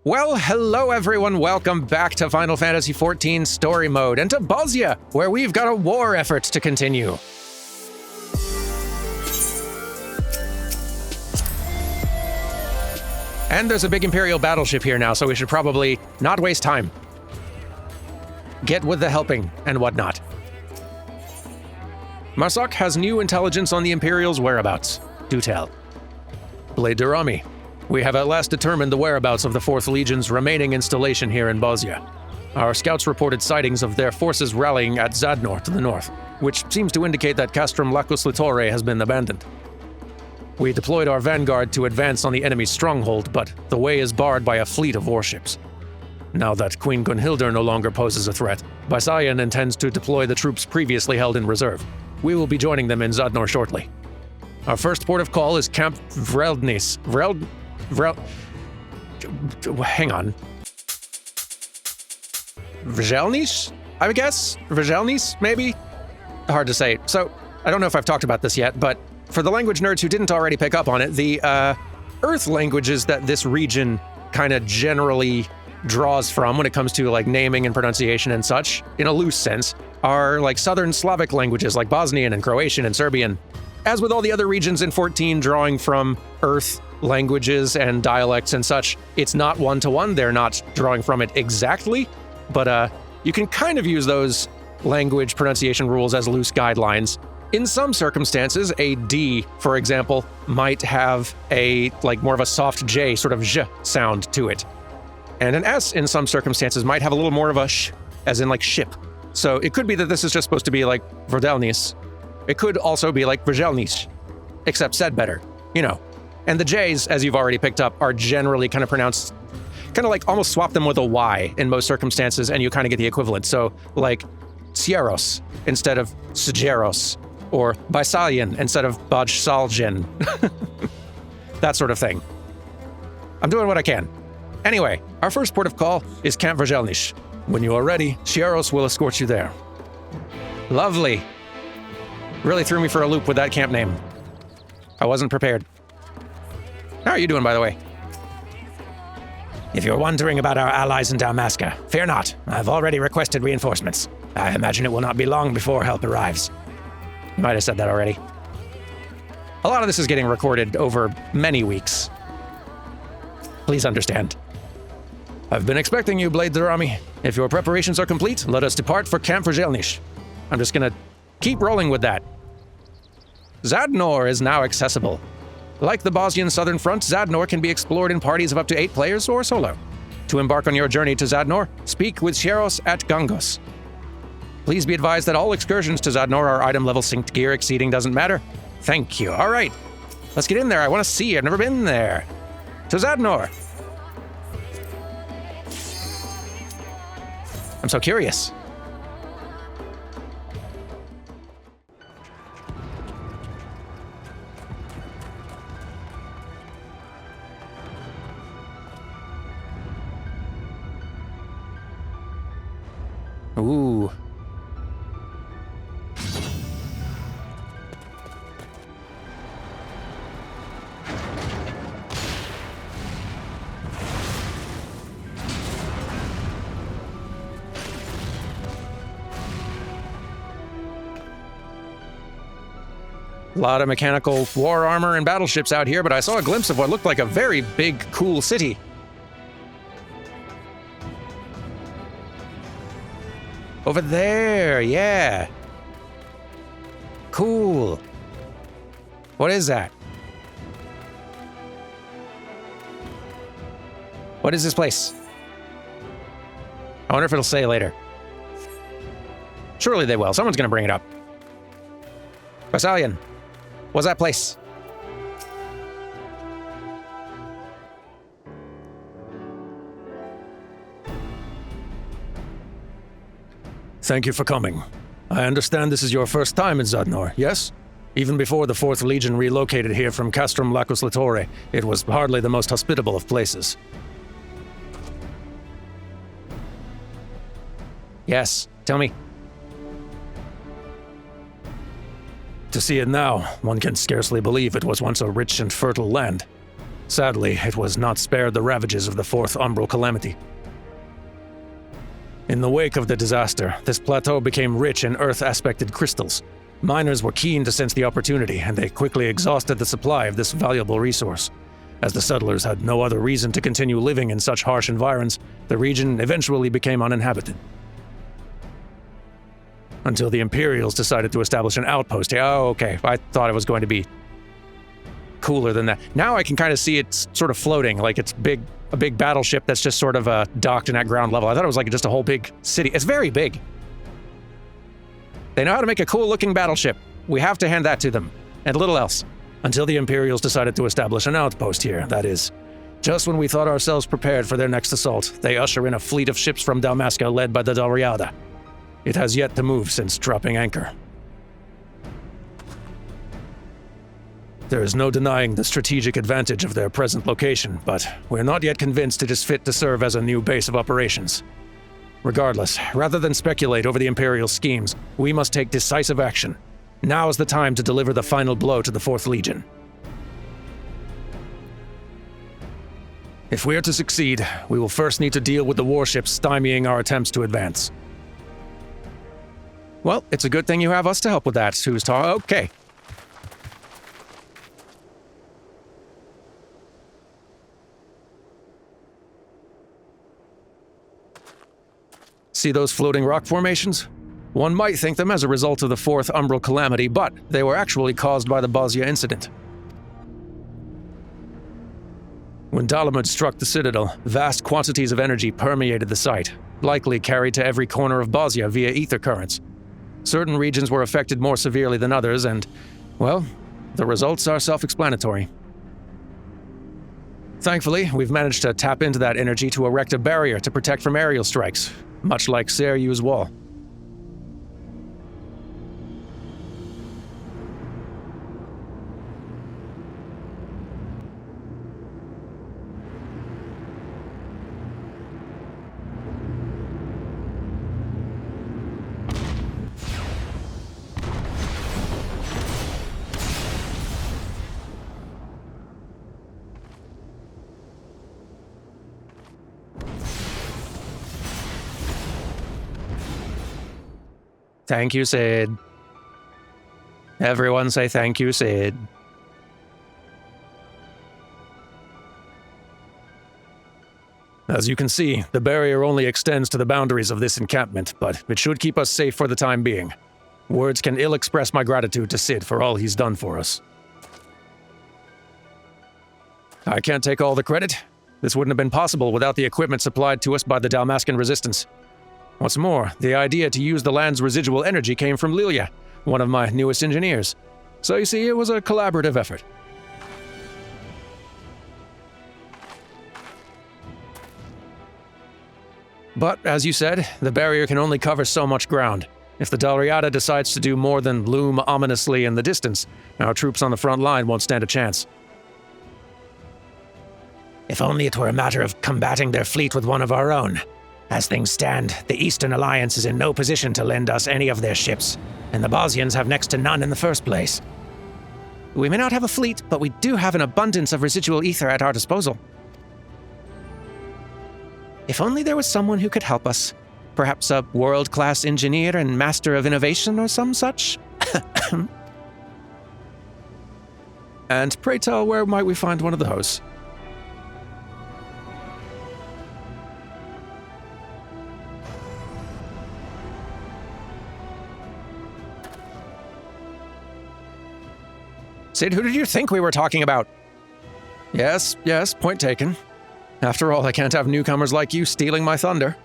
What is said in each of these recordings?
Well, hello everyone, welcome back to Final Fantasy XIV Story Mode, and to Bosnia, where we've got a war effort to continue. And there's a big Imperial battleship here now, so we should probably not waste time. Get with the helping and whatnot. Marsak has new intelligence on the Imperial's whereabouts. Do tell. Blade Durrami. We have at last determined the whereabouts of the 4th Legion's remaining installation here in Bosnia. Our scouts reported sightings of their forces rallying at Zadnor to the north, which seems to indicate that Castrum Lacus Litore has been abandoned. We deployed our vanguard to advance on the enemy's stronghold, but the way is barred by a fleet of warships. Now that Queen Gunhildr no longer poses a threat, Basian intends to deploy the troops previously held in reserve. We will be joining them in Zadnor shortly. Our first port of call is Camp Vreldnis. Hang on. Vrzelnis, I guess? Vrzelnis, maybe? Hard to say. So, I don't know if I've talked about this yet, but for the language nerds who didn't already pick up on it, the Earth languages that this region kind of generally draws from when it comes to like naming and pronunciation and such, in a loose sense, are like Southern Slavic languages like Bosnian and Croatian and Serbian. As with all the other regions in 14 drawing from Earth languages and dialects and such, it's not one-to-one, they're not drawing from it exactly, but you can kind of use those language pronunciation rules as loose guidelines. In some circumstances, a D, for example, might have a, like, more of a soft J, sort of zh sound to it. And an S, in some circumstances, might have a little more of a sh, as in, like, ship. So it could be that this is just supposed to be, like, Verdelnis. It could also be, like, Vrzelnis, except said better, you know. And the J's, as you've already picked up, are generally kind of pronounced, kind of like almost swap them with a Y in most circumstances, and you kind of get the equivalent. So, like, Sieros instead of Sjeros, or Baisalien instead of Bajsaljen. That sort of thing. I'm doing what I can. Anyway, our first port of call is Camp Vrzelnis. When you are ready, Sieros will escort you there. Lovely. Really threw me for a loop with that camp name. I wasn't prepared. How are you doing, by the way? If you're wondering about our allies in Dalmasca, fear not. I've already requested reinforcements. I imagine it will not be long before help arrives. You might have said that already. A lot of this is getting recorded over many weeks. Please understand. I've been expecting you, Blade Durrami. If your preparations are complete, let us depart for Camp Vrzelnis. I'm just gonna keep rolling with that. Zadnor is now accessible. Like the Bosnian Southern Front, Zadnor can be explored in parties of up to 8 players or solo. To embark on your journey to Zadnor, speak with Sieros at Gangos. Please be advised that all excursions to Zadnor are item level synced gear, exceeding doesn't matter. Thank you. All right, let's get in there. I want to see. I've never been there. To Zadnor. I'm so curious. Ooh. A lot of mechanical war armor and battleships out here, but I saw a glimpse of what looked like a very big, cool city. Over there, yeah. Cool. What is that? What is this place? I wonder if it'll say later. Surely they will. Someone's gonna bring it up. Basian, what's that place? Thank you for coming. I understand this is your first time in Zadnor, yes? Even before the 4th Legion relocated here from Castrum Lacus Litore, it was hardly the most hospitable of places. Yes, tell me. To see it now, one can scarcely believe it was once a rich and fertile land. Sadly, it was not spared the ravages of the Fourth Umbral Calamity. In the wake of the disaster, this plateau became rich in Earth-aspected crystals. Miners were keen to sense the opportunity, and they quickly exhausted the supply of this valuable resource. As the settlers had no other reason to continue living in such harsh environs, the region eventually became uninhabited. Until the Imperials decided to establish an outpost here. Oh, okay. I thought it was going to be cooler than that. Now I can kind of see it's sort of floating, like it's a big battleship that's just sort of docked in at ground level. I thought it was like just a whole big city. It's very big. They know how to make a cool-looking battleship. We have to hand that to them. And little else. Until the Imperials decided to establish an outpost here, that is. Just when we thought ourselves prepared for their next assault, they usher in a fleet of ships from Dalmasca led by the Dalriada. It has yet to move since dropping anchor. There is no denying the strategic advantage of their present location, but we're not yet convinced it is fit to serve as a new base of operations. Regardless, rather than speculate over the Imperial schemes, we must take decisive action. Now is the time to deliver the final blow to the Fourth Legion. If we are to succeed, we will first need to deal with the warships stymieing our attempts to advance. Well, it's a good thing you have us to help with that, Okay. See those floating rock formations? One might think them as a result of the Fourth Umbral Calamity, but they were actually caused by the Bosnia incident. When Dalamud struck the citadel, vast quantities of energy permeated the site, likely carried to every corner of Bosnia via ether currents. Certain regions were affected more severely than others, and, well, the results are self-explanatory. Thankfully, we've managed to tap into that energy to erect a barrier to protect from aerial strikes, much like Seryu's wall. Thank you, Sid. Everyone say thank you, Sid. As you can see, the barrier only extends to the boundaries of this encampment, but it should keep us safe for the time being. Words can ill express my gratitude to Sid for all he's done for us. I can't take all the credit. This wouldn't have been possible without the equipment supplied to us by the Dalmascan Resistance. What's more, the idea to use the land's residual energy came from Lilia, one of my newest engineers. So you see, it was a collaborative effort. But, as you said, the barrier can only cover so much ground. If the Dalriada decides to do more than loom ominously in the distance, our troops on the front line won't stand a chance. If only it were a matter of combating their fleet with one of our own. As things stand, the Eastern Alliance is in no position to lend us any of their ships, and the Bosnians have next to none in the first place. We may not have a fleet, but we do have an abundance of residual ether at our disposal. If only there was someone who could help us. Perhaps a world-class engineer and master of innovation or some such? And pray tell, where might we find one of those? Sid, who did you think we were talking about? Yes, point taken. After all, I can't have newcomers like you stealing my thunder.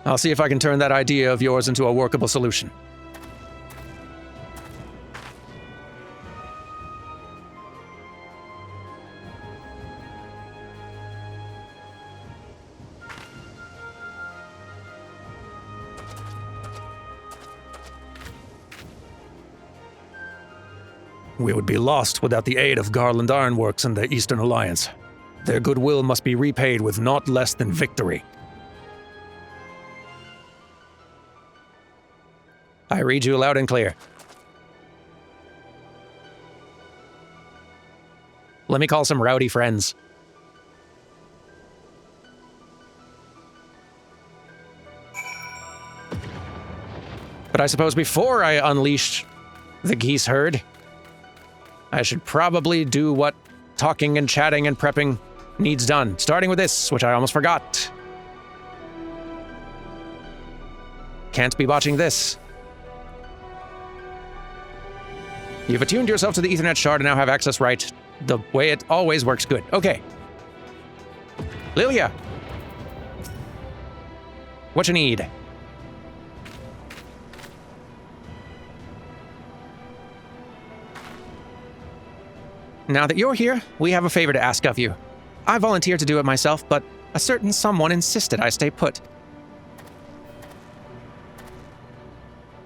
I'll see if I can turn that idea of yours into a workable solution. We would be lost without the aid of Garland Ironworks and the Eastern Alliance. Their goodwill must be repaid with naught less than victory. I read you loud and clear. Let me call some rowdy friends. I suppose before I unleash the geese herd, I should probably do what talking and chatting and prepping needs done, starting with this, which I almost forgot. Can't be botching this. You've attuned yourself to the Ethernet shard and now have access right the way it always works. Good. Okay. Lilia. What you need? Now that you're here, we have a favor to ask of you. I volunteered to do it myself, but a certain someone insisted I stay put.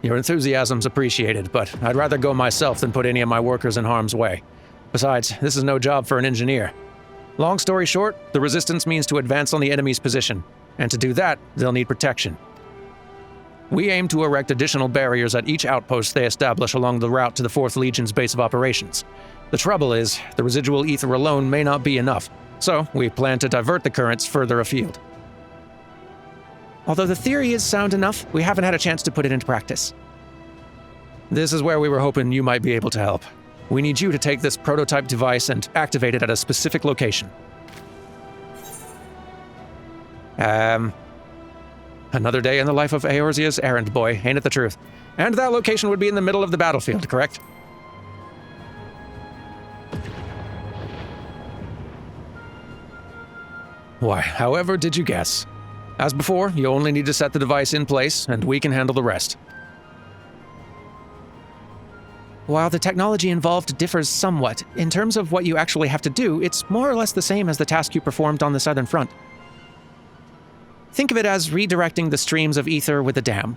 Your enthusiasm's appreciated, but I'd rather go myself than put any of my workers in harm's way. Besides, this is no job for an engineer. Long story short, the resistance means to advance on the enemy's position, and to do that, they'll need protection. We aim to erect additional barriers at each outpost they establish along the route to the 4th Legion's base of operations. The trouble is, the residual ether alone may not be enough, so we plan to divert the currents further afield. Although the theory is sound enough, we haven't had a chance to put it into practice. This is where we were hoping you might be able to help. We need you to take this prototype device and activate it at a specific location. Another day in the life of Eorzea's errand boy, ain't it the truth? And that location would be in the middle of the battlefield, correct? Why, however did you guess? As before, you only need to set the device in place, and we can handle the rest. While the technology involved differs somewhat, in terms of what you actually have to do, it's more or less the same as the task you performed on the Southern Front. Think of it as redirecting the streams of ether with a dam.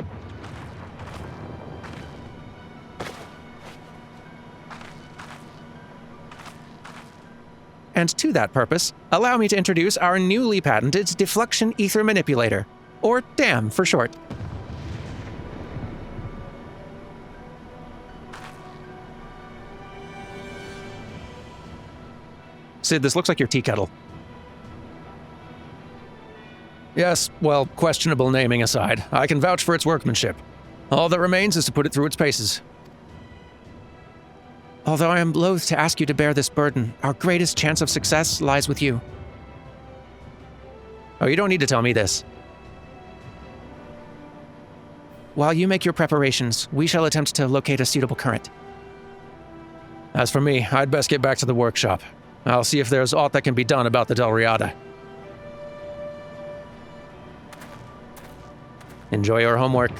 And to that purpose, allow me to introduce our newly patented deflection ether manipulator, or DAM for short. Sid, this looks like your tea kettle. Yes, well, questionable naming aside, I can vouch for its workmanship. All that remains is to put it through its paces. Although I am loath to ask you to bear this burden, our greatest chance of success lies with you. Oh, you don't need to tell me this. While you make your preparations, we shall attempt to locate a suitable current. As for me, I'd best get back to the workshop. I'll see if there's aught that can be done about the Delriata. Enjoy your homework.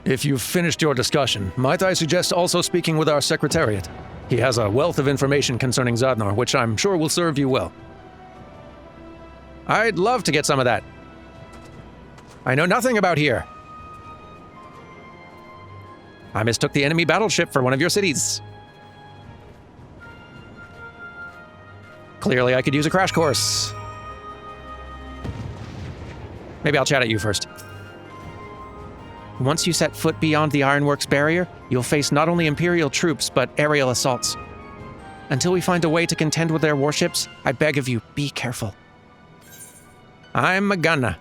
If you've finished your discussion, might I suggest also speaking with our Secretariat? He has a wealth of information concerning Zadnor, which I'm sure will serve you well. I'd love to get some of that. I know nothing about here. I mistook the enemy battleship for one of your cities. Clearly I could use a crash course. Maybe I'll chat at you first. Once you set foot beyond the Ironworks barrier, you'll face not only Imperial troops, but aerial assaults. Until we find a way to contend with their warships, I beg of you, be careful. I'm a gunner.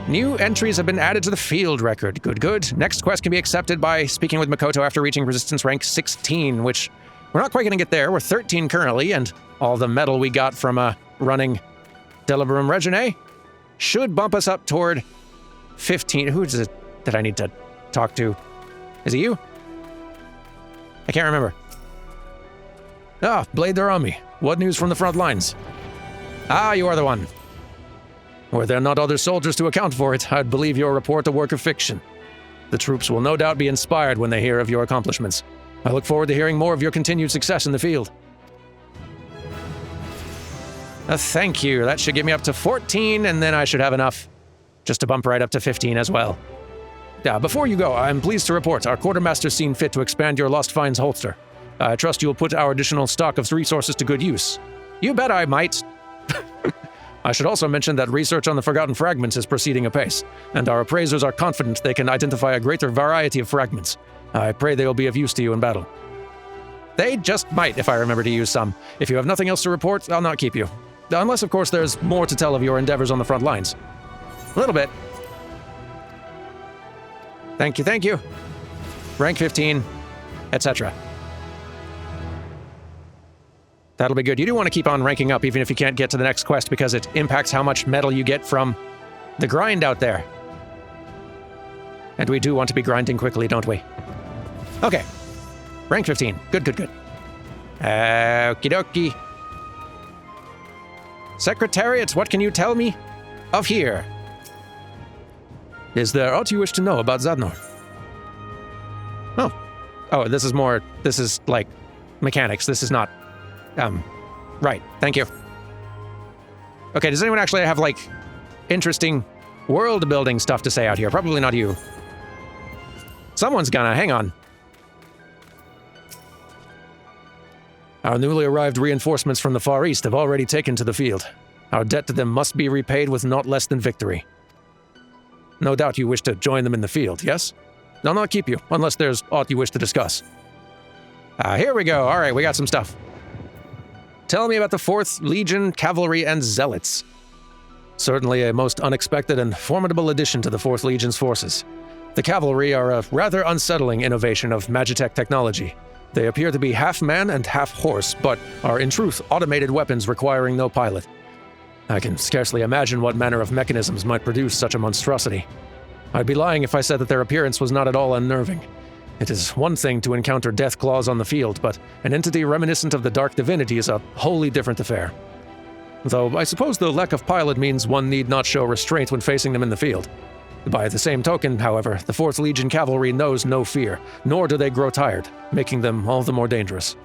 New entries have been added to the field record. Good, good. Next quest can be accepted by speaking with Makoto after reaching resistance rank 16, which we're not quite going to get there. We're 13 currently, and all the metal we got from running Delibrum Regine should bump us up toward 15. Who is it that I need to talk to? Is it you? I can't remember. Ah, Blade, they're on me. What news from the front lines? Ah, you are the one. Were there not other soldiers to account for it, I'd believe your report a work of fiction. The troops will no doubt be inspired when they hear of your accomplishments. I look forward to hearing more of your continued success in the field. Thank you. That should get me up to 14, and then I should have enough just to bump right up to 15 as well. Before you go, I'm pleased to report our quartermaster's seen fit to expand your Lost Finds holster. I trust you will put our additional stock of resources to good use. You bet I might. I should also mention that research on the Forgotten Fragments is proceeding apace, and our appraisers are confident they can identify a greater variety of fragments. I pray they will be of use to you in battle. They just might, if I remember to use some. If you have nothing else to report, I'll not keep you. Unless, of course, there's more to tell of your endeavors on the front lines. A little bit. Thank you. Rank 15, etc. That'll be good. You do want to keep on ranking up even if you can't get to the next quest because it impacts how much metal you get from the grind out there. And we do want to be grinding quickly, don't we? Okay. Rank 15. Good. Okie dokie. Secretariat, what can you tell me of here? Is there aught you wish to know about Zadnor? Oh, this is like mechanics. This is not, right. Thank you. Okay, does anyone actually have, like, interesting world-building stuff to say out here? Probably not you. Someone's gonna, hang on. Our newly arrived reinforcements from the Far East have already taken to the field. Our debt to them must be repaid with not less than victory. No doubt you wish to join them in the field, yes? I'll not keep you, unless there's aught you wish to discuss. Here we go. All right, we got some stuff. Tell me about the 4th Legion, Cavalry, and Zealots. Certainly a most unexpected and formidable addition to the 4th Legion's forces. The Cavalry are a rather unsettling innovation of Magitech technology. They appear to be half man and half horse, but are in truth automated weapons requiring no pilot. I can scarcely imagine what manner of mechanisms might produce such a monstrosity. I'd be lying if I said that their appearance was not at all unnerving. It is one thing to encounter death claws on the field, but an entity reminiscent of the dark divinity is a wholly different affair. Though I suppose the lack of pilot means one need not show restraint when facing them in the field. By the same token, however, the 4th Legion Cavalry knows no fear, nor do they grow tired, making them all the more dangerous.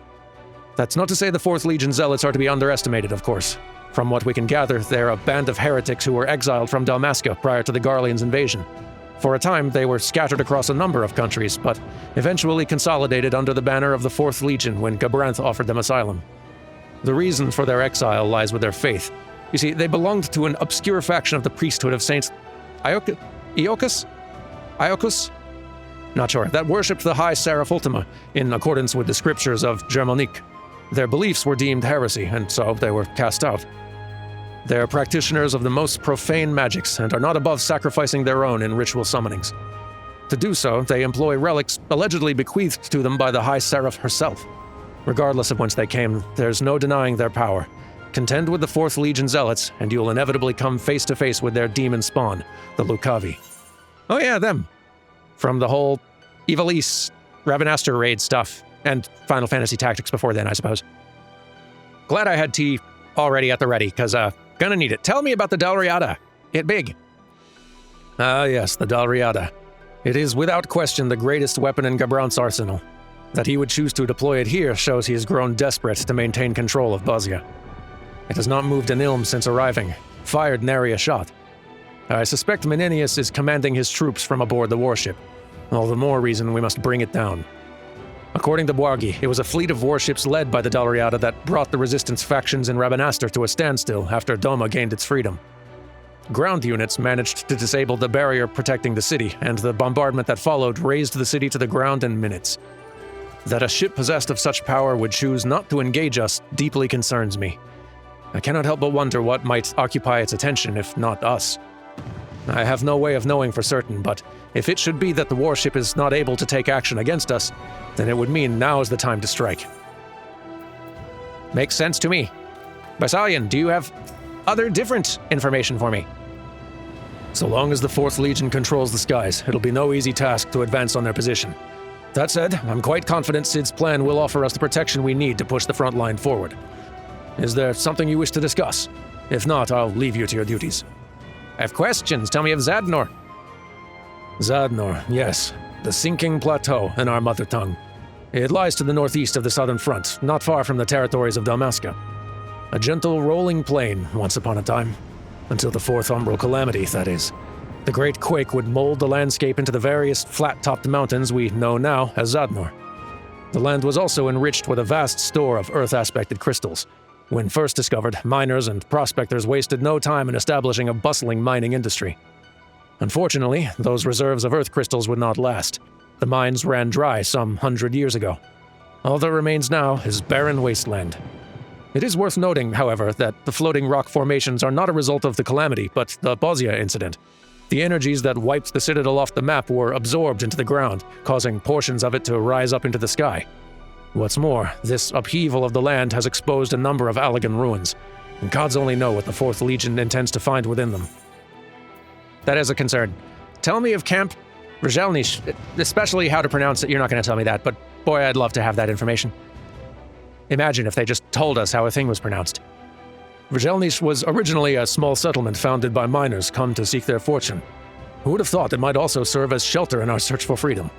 That's not to say the 4th Legion Zealots are to be underestimated, of course. From what we can gather, they're a band of heretics who were exiled from Dalmasca prior to the Garlean's invasion. For a time, they were scattered across a number of countries, but eventually consolidated under the banner of the 4th Legion when Gabranth offered them asylum. The reason for their exile lies with their faith. You see, they belonged to an obscure faction of the priesthood of Saints Iocus? Not sure. That worshipped the High Seraph Ultima, in accordance with the scriptures of Germanique. Their beliefs were deemed heresy, and so they were cast out. They are practitioners of the most profane magics, and are not above sacrificing their own in ritual summonings. To do so, they employ relics allegedly bequeathed to them by the High Seraph herself. Regardless of whence they came, there's no denying their power. Contend with the 4th Legion Zealots, and you'll inevitably come face to face with their demon spawn, the Lucavi. Oh yeah, them. From the whole Ivalice, Ravenaster raid stuff, and Final Fantasy Tactics before then, I suppose. Glad I had tea already at the ready, cause gonna need it. Tell me about the Dalriada. It big. Ah yes, the Dalriada. It is without question the greatest weapon in Gabranth's arsenal. That he would choose to deploy it here shows he has grown desperate to maintain control of Bosnia. It has not moved an ilm since arriving, fired nary a shot. I suspect Menenius is commanding his troops from aboard the warship. All the more reason we must bring it down. According to Bwargi, it was a fleet of warships led by the Dalriada that brought the resistance factions in Ravenaster to a standstill after Doma gained its freedom. Ground units managed to disable the barrier protecting the city, and the bombardment that followed razed the city to the ground in minutes. That a ship possessed of such power would choose not to engage us deeply concerns me. I cannot help but wonder what might occupy its attention, if not us. I have no way of knowing for certain, but if it should be that the warship is not able to take action against us, then it would mean now is the time to strike. Makes sense to me. Basalian, do you have other different information for me? So long as the 4th Legion controls the skies, it'll be no easy task to advance on their position. That said, I'm quite confident Cid's plan will offer us the protection we need to push the front line forward. Is there something you wish to discuss? If not, I'll leave you to your duties. I have questions. Tell me of Zadnor. Zadnor, yes. The sinking plateau in our mother tongue. It lies to the northeast of the southern front, not far from the territories of Dalmasca. A gentle rolling plain, once upon a time. Until the 4th Umbral Calamity, that is. The Great Quake would mold the landscape into the various flat-topped mountains we know now as Zadnor. The land was also enriched with a vast store of Earth-aspected crystals. When first discovered, miners and prospectors wasted no time in establishing a bustling mining industry. Unfortunately, those reserves of earth crystals would not last. The mines ran dry some 100 years ago. All that remains now is barren wasteland. It is worth noting, however, that the floating rock formations are not a result of the calamity, but the Bosnia incident. The energies that wiped the citadel off the map were absorbed into the ground, causing portions of it to rise up into the sky. What's more, this upheaval of the land has exposed a number of Allagan ruins, and gods only know what the 4th Legion intends to find within them. That is a concern. Tell me of Camp Vrzelnish, especially how to pronounce it. You're not going to tell me that, but boy, I'd love to have that information. Imagine if they just told us how a thing was pronounced. Vrzelnish was originally a small settlement founded by miners come to seek their fortune. Who would have thought it might also serve as shelter in our search for freedom?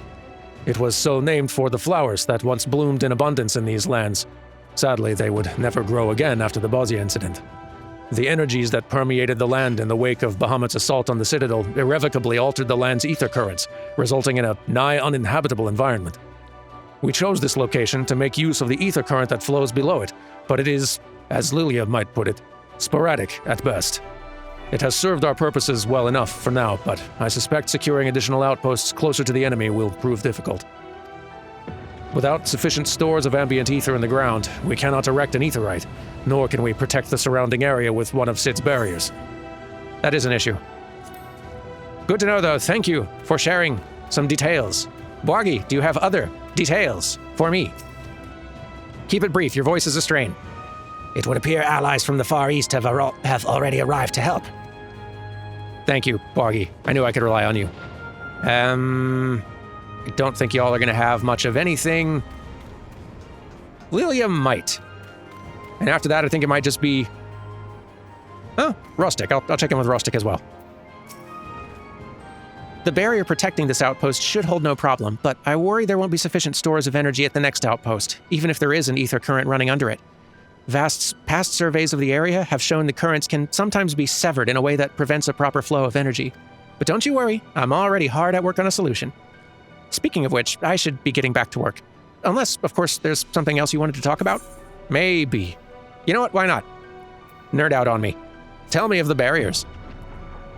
It was so named for the flowers that once bloomed in abundance in these lands. Sadly, they would never grow again after the Bosnia incident. The energies that permeated the land in the wake of Bahamut's assault on the citadel irrevocably altered the land's ether currents, resulting in a nigh uninhabitable environment. We chose this location to make use of the ether current that flows below it, but it is, as Lilia might put it, sporadic at best. It has served our purposes well enough for now, but I suspect securing additional outposts closer to the enemy will prove difficult. Without sufficient stores of ambient ether in the ground, we cannot erect an aetherite, nor can we protect the surrounding area with one of Sid's barriers. That is an issue. Good to know, though. Thank you for sharing some details. Bwagi, do you have other details for me? Keep it brief. Your voice is a strain. It would appear allies from the Far East have already arrived to help. Thank you, Bwagi. I knew I could rely on you. I don't think y'all are going to have much of anything. Lilia might. And after that, I think it might just be... Oh, Rustic. I'll check in with Rustic as well. The barrier protecting this outpost should hold no problem, but I worry there won't be sufficient stores of energy at the next outpost, even if there is an ether current running under it. Vast's past surveys of the area have shown the currents can sometimes be severed in a way that prevents a proper flow of energy. But don't you worry, I'm already hard at work on a solution. Speaking of which, I should be getting back to work. Unless, of course, there's something else you wanted to talk about? Maybe. You know what, why not? Nerd out on me. Tell me of the barriers.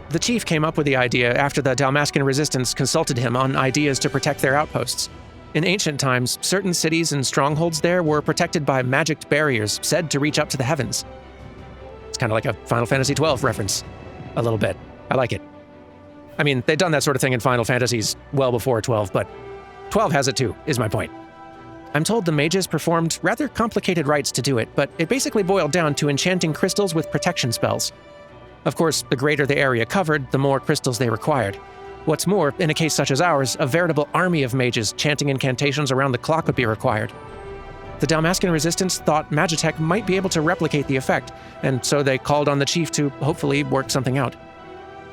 The chief came up with the idea after the Dalmascan resistance consulted him on ideas to protect their outposts. In ancient times, certain cities and strongholds there were protected by magicked barriers said to reach up to the heavens. It's kind of like a Final Fantasy XII reference. A little bit. I like it. I mean, they'd done that sort of thing in Final Fantasies well before 12, but 12 has it too, is my point. I'm told the mages performed rather complicated rites to do it, but it basically boiled down to enchanting crystals with protection spells. Of course, the greater the area covered, the more crystals they required. What's more, in a case such as ours, a veritable army of mages chanting incantations around the clock would be required. The Dalmascan resistance thought Magitech might be able to replicate the effect, and so they called on the chief to hopefully work something out.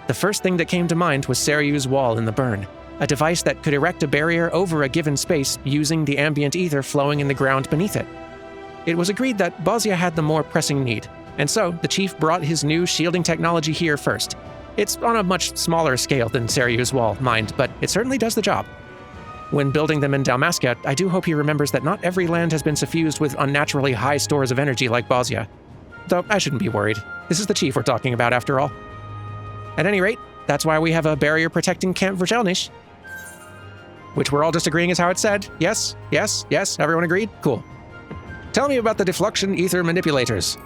The first thing that came to mind was Seryu's wall in the burn, a device that could erect a barrier over a given space using the ambient ether flowing in the ground beneath it. It was agreed that Bosnia had the more pressing need, and so the chief brought his new shielding technology here first. It's on a much smaller scale than Seryu's wall, mind, but it certainly does the job. When building them in Dalmasca, I do hope he remembers that not every land has been suffused with unnaturally high stores of energy like Bosnia. Though I shouldn't be worried. This is the chief we're talking about after all. At any rate, that's why we have a barrier protecting Camp Vrzelnish. Which we're all just agreeing is how it's said. Yes, yes, yes, everyone agreed? Cool. Tell me about the deflection ether manipulators.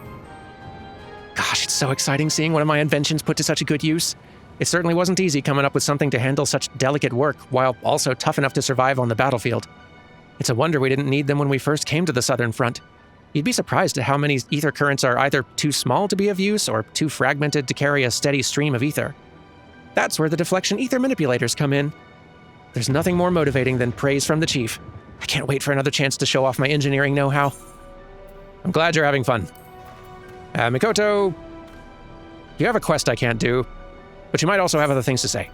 Gosh, it's so exciting seeing one of my inventions put to such a good use. It certainly wasn't easy coming up with something to handle such delicate work, while also tough enough to survive on the battlefield. It's a wonder we didn't need them when we first came to the Southern Front. You'd be surprised at how many ether currents are either too small to be of use or too fragmented to carry a steady stream of ether. That's where the deflection ether manipulators come in. There's nothing more motivating than praise from the chief. I can't wait for another chance to show off my engineering know-how. I'm glad you're having fun. Mikoto, you have a quest I can't do, but you might also have other things to say.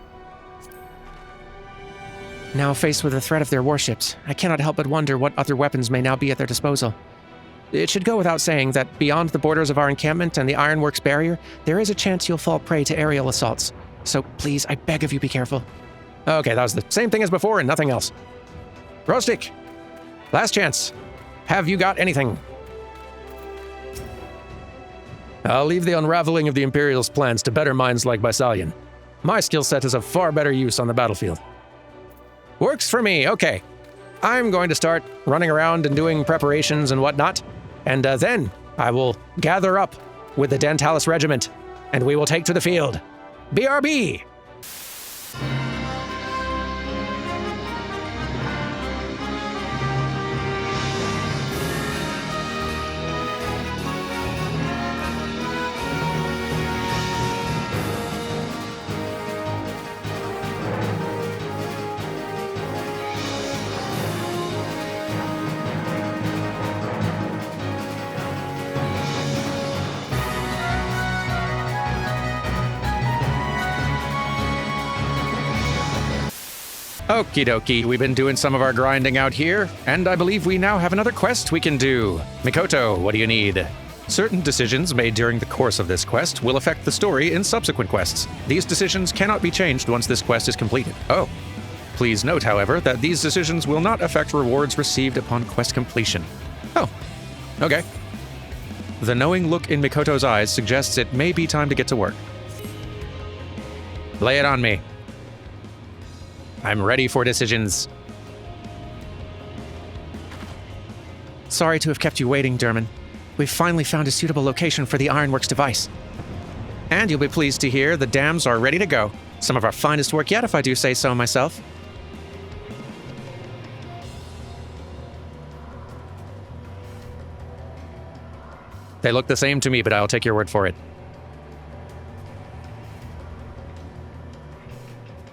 Now faced with the threat of their warships, I cannot help but wonder what other weapons may now be at their disposal. It should go without saying that beyond the borders of our encampment and the Ironworks barrier, there is a chance you'll fall prey to aerial assaults. So please, I beg of you, be careful. Okay, that was the same thing as before and nothing else. Rostik, last chance. Have you got anything? I'll leave the unraveling of the Imperial's plans to better minds like Bysalian. My skill set is of far better use on the battlefield. Works for me, okay. I'm going to start running around and doing preparations and whatnot, and then I will gather up with the Dantalus regiment, and we will take to the field. BRB! Okie dokie, we've been doing some of our grinding out here, and I believe we now have another quest we can do. Mikoto, what do you need? Certain decisions made during the course of this quest will affect the story in subsequent quests. These decisions cannot be changed once this quest is completed. Oh. Please note, however, that these decisions will not affect rewards received upon quest completion. Oh. Okay. The knowing look in Mikoto's eyes suggests it may be time to get to work. Lay it on me. I'm ready for decisions. Sorry to have kept you waiting, Derman. We've finally found a suitable location for the Ironworks device. And you'll be pleased to hear the dams are ready to go. Some of our finest work yet, if I do say so myself. They look the same to me, but I'll take your word for it.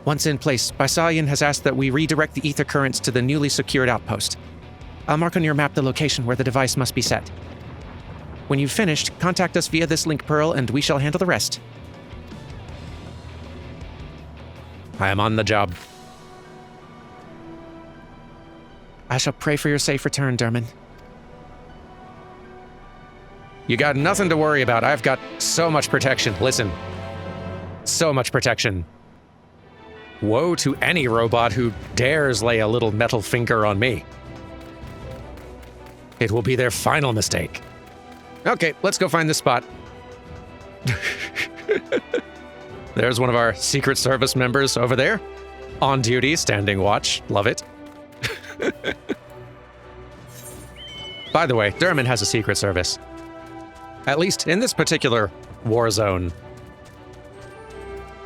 Once in place, Bysalian has asked that we redirect the ether currents to the newly secured outpost. I'll mark on your map the location where the device must be set. When you've finished, contact us via this link, Pearl, and we shall handle the rest. I am on the job. I shall pray for your safe return, Derman. You got nothing to worry about. I've got so much protection. Listen. So much protection. Woe to any robot who dares lay a little metal finger on me. It will be their final mistake. Okay, let's go find this spot. There's one of our Secret Service members over there. On duty, standing watch. Love it. By the way, Derman has a Secret Service. At least in this particular war zone.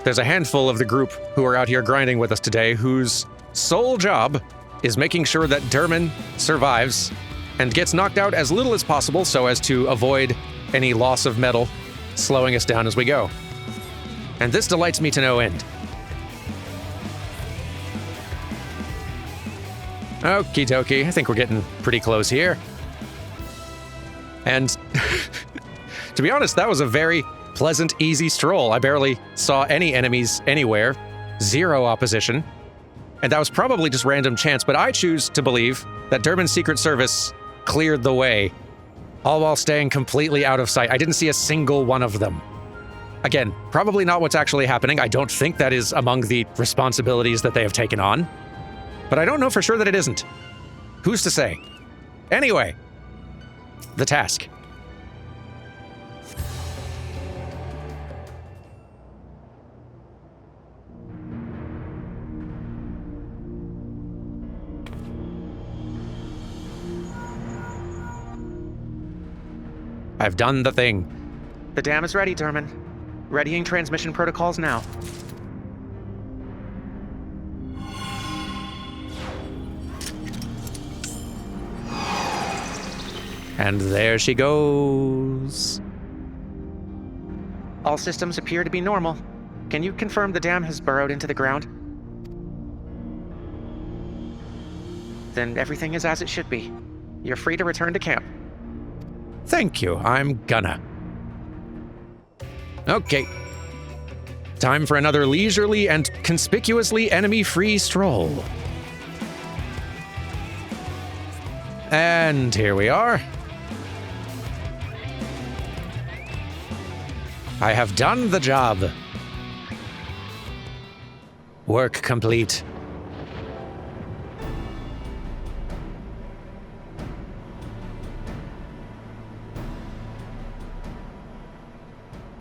There's a handful of the group who are out here grinding with us today whose sole job is making sure that Derman survives and gets knocked out as little as possible so as to avoid any loss of metal slowing us down as we go. And this delights me to no end. Okie dokie, I think we're getting pretty close here. And to be honest, that was a very pleasant, easy stroll. I barely saw any enemies anywhere. Zero opposition. And that was probably just random chance, but I choose to believe that Derman's Secret Service cleared the way, all while staying completely out of sight. I didn't see a single one of them. Again, probably not what's actually happening. I don't think that is among the responsibilities that they have taken on. But I don't know for sure that it isn't. Who's to say? Anyway, the task. I've done the thing. The dam is ready, Derman. Readying transmission protocols now. And there she goes. All systems appear to be normal. Can you confirm the dam has burrowed into the ground? Then everything is as it should be. You're free to return to camp. Thank you, I'm gonna. Okay. Time for another leisurely and conspicuously enemy-free stroll. And here we are. I have done the job. Work complete.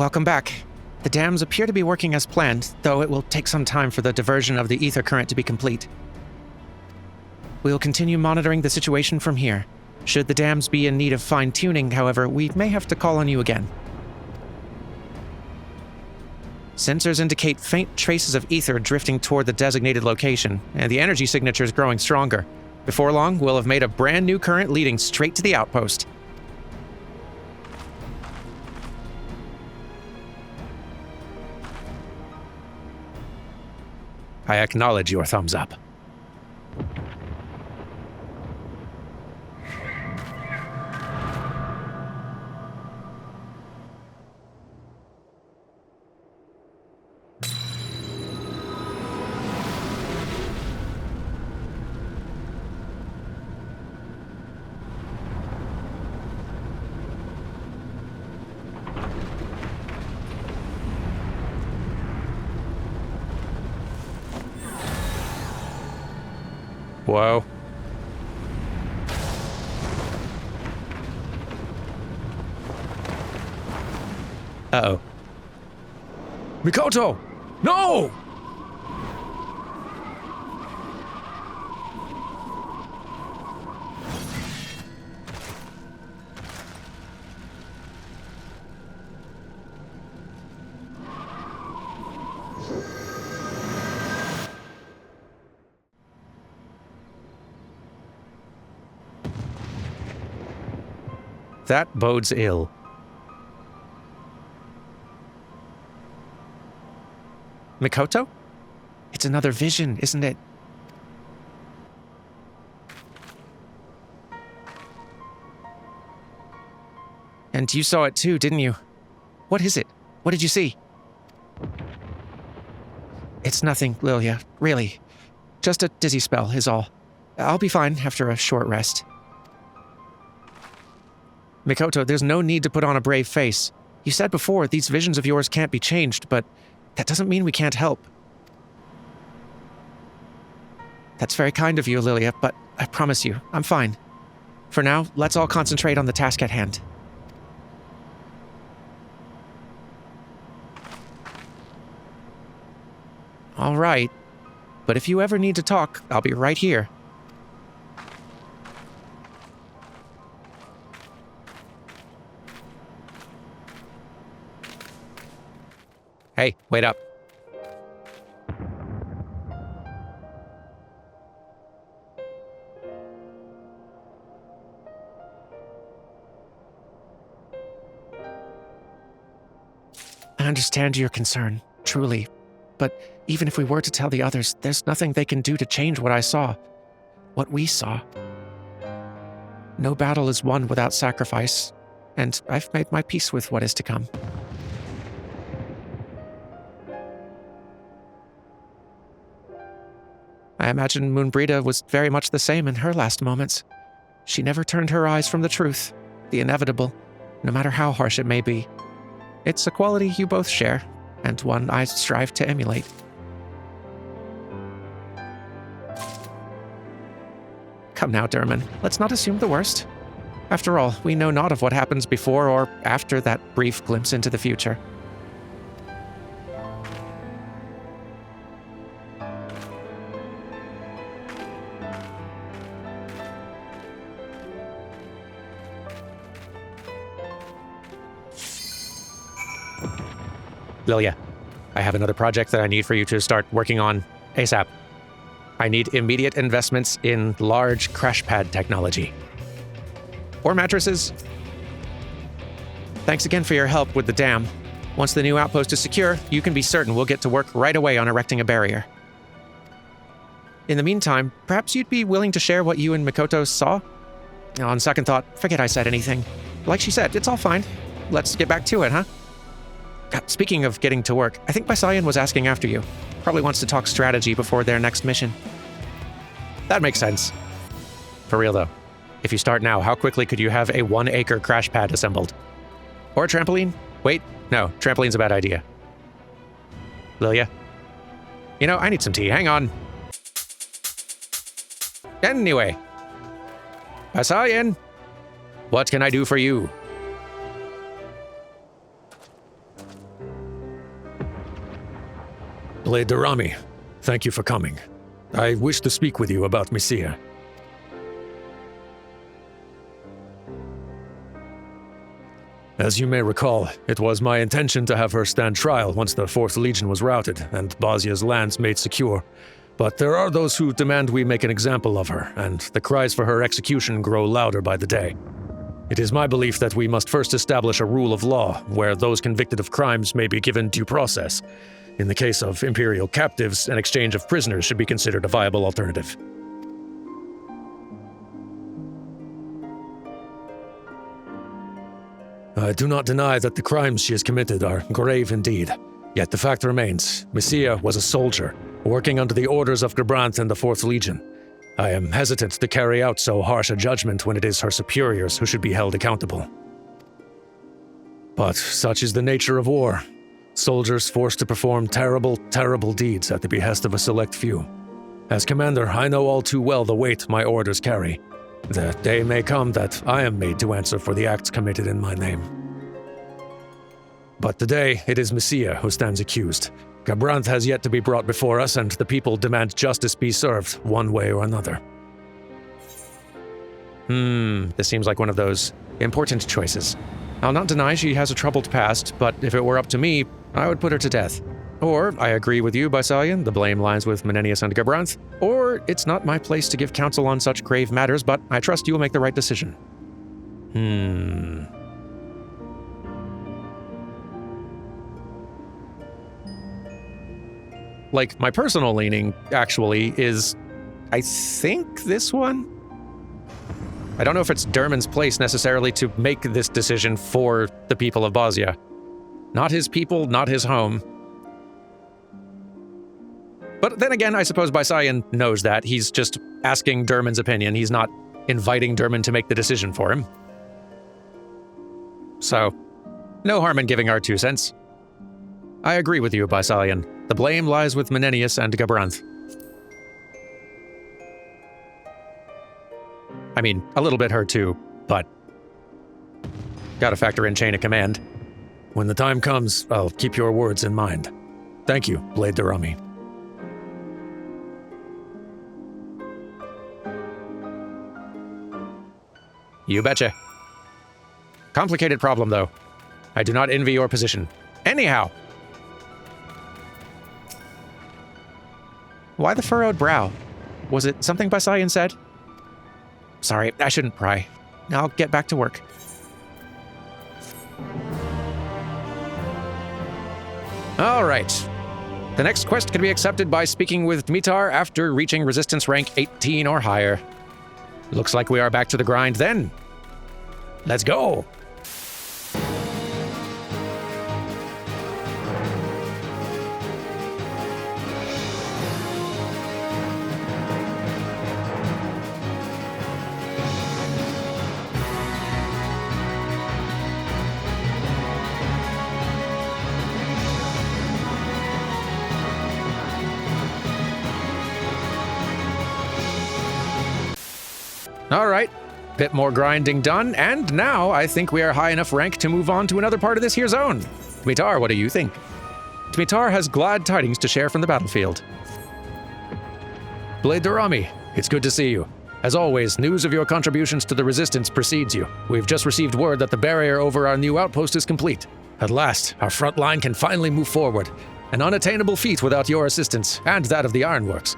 Welcome back. The dams appear to be working as planned, though it will take some time for the diversion of the ether current to be complete. We'll continue monitoring the situation from here. Should the dams be in need of fine-tuning, however, we may have to call on you again. Sensors indicate faint traces of ether drifting toward the designated location, and the energy signature is growing stronger. Before long, we'll have made a brand new current leading straight to the outpost. I acknowledge your thumbs up. Whoa. Uh-oh. Mikoto! No! That bodes ill. Mikoto? It's another vision, isn't it? And you saw it too, didn't you? What is it? What did you see? It's nothing, Lilia. Really. Just a dizzy spell is all. I'll be fine after a short rest. Mikoto, there's no need to put on a brave face. You said before, these visions of yours can't be changed, but that doesn't mean we can't help. That's very kind of you, Lilia, but I promise you, I'm fine. For now, let's all concentrate on the task at hand. All right. But if you ever need to talk, I'll be right here. Hey, wait up. I understand your concern, truly. But even if we were to tell the others, there's nothing they can do to change what I saw. What we saw. No battle is won without sacrifice, and I've made my peace with what is to come. I imagine Moonbrita was very much the same in her last moments. She never turned her eyes from the truth, the inevitable, no matter how harsh it may be. It's a quality you both share, and one I strive to emulate. Come now, Derman, let's not assume the worst. After all, we know not of what happens before or after that brief glimpse into the future. Lilia, I have another project that I need for you to start working on ASAP. I need immediate investments in large crash pad technology. Or mattresses. Thanks again for your help with the dam. Once the new outpost is secure, you can be certain we'll get to work right away on erecting a barrier. In the meantime, perhaps you'd be willing to share what you and Mikoto saw? On second thought, forget I said anything. Like she said, it's all fine. Let's get back to it, huh? Speaking of getting to work, I think Basayan was asking after you. Probably wants to talk strategy before their next mission. That makes sense. For real though, if you start now, how quickly could you have a 1-acre crash pad assembled? Or a trampoline? Wait, no, trampoline's a bad idea. Lilia? You know, I need some tea, hang on. Anyway. Basayan, what can I do for you? Blade Darami, thank you for coming. I wish to speak with you about Mysia. As you may recall, it was my intention to have her stand trial once the 4th Legion was routed and Bosnia's lands made secure. But there are those who demand we make an example of her, and the cries for her execution grow louder by the day. It is my belief that we must first establish a rule of law, where those convicted of crimes may be given due process. In the case of imperial captives, an exchange of prisoners should be considered a viable alternative. I do not deny that the crimes she has committed are grave indeed. Yet the fact remains, Mysia was a soldier, working under the orders of Gabranth and the 4th Legion. I am hesitant to carry out so harsh a judgment when it is her superiors who should be held accountable. But such is the nature of war. Soldiers forced to perform terrible, terrible deeds at the behest of a select few. As commander, I know all too well the weight my orders carry. The day may come that I am made to answer for the acts committed in my name. But today, it is Mysia who stands accused. Gabranth has yet to be brought before us, and the people demand justice be served, one way or another. This seems like one of those important choices. I'll not deny she has a troubled past, but if it were up to me, I would put her to death. Or, I agree with you, Bysalian, the blame lies with Menenius and Gabranth. Or, it's not my place to give counsel on such grave matters, but I trust you will make the right decision. Like, my personal leaning, actually, is, I think, this one? I don't know if it's Dermond's place necessarily to make this decision for the people of Bosnia. Not his people, not his home. But then again, I suppose Bysalian knows that. He's just asking Dermond's opinion. He's not inviting Dermond to make the decision for him. So, no harm in giving our 2 cents. I agree with you, Bysalian. The blame lies with Menenius and Gabranth. I mean, a little bit her too, but gotta factor in chain of command. When the time comes, I'll keep your words in mind. Thank you, Blade Darami. You betcha. Complicated problem, though. I do not envy your position. Anyhow. Why the furrowed brow? Was it something Bysalian said? Sorry, I shouldn't pry. I'll get back to work. All right. The next quest can be accepted by speaking with Dmitar after reaching resistance rank 18 or higher. Looks like we are back to the grind then. Let's go! All right, bit more grinding done, and now I think we are high enough rank to move on to another part of this here zone. Dmitar, what do you think? Dmitar has glad tidings to share from the battlefield. Blade Darami, it's good to see you. As always, news of your contributions to the Resistance precedes you. We've just received word that the barrier over our new outpost is complete. At last, our front line can finally move forward. An unattainable feat without your assistance, and that of the Ironworks.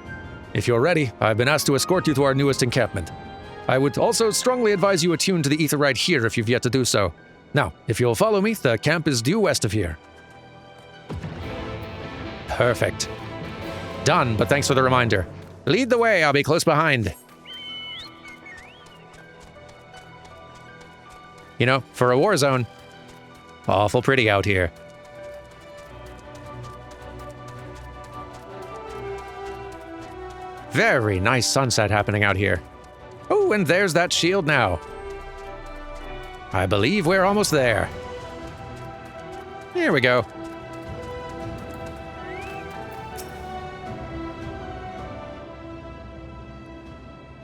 If you're ready, I've been asked to escort you to our newest encampment. I would also strongly advise you attune to the Aetheryte here if you've yet to do so. Now, if you'll follow me, the camp is due west of here. Perfect. Done, but thanks for the reminder. Lead the way, I'll be close behind. You know, for a war zone, awful pretty out here. Very nice sunset happening out here. Oh, and there's that shield now. I believe we're almost there. Here we go.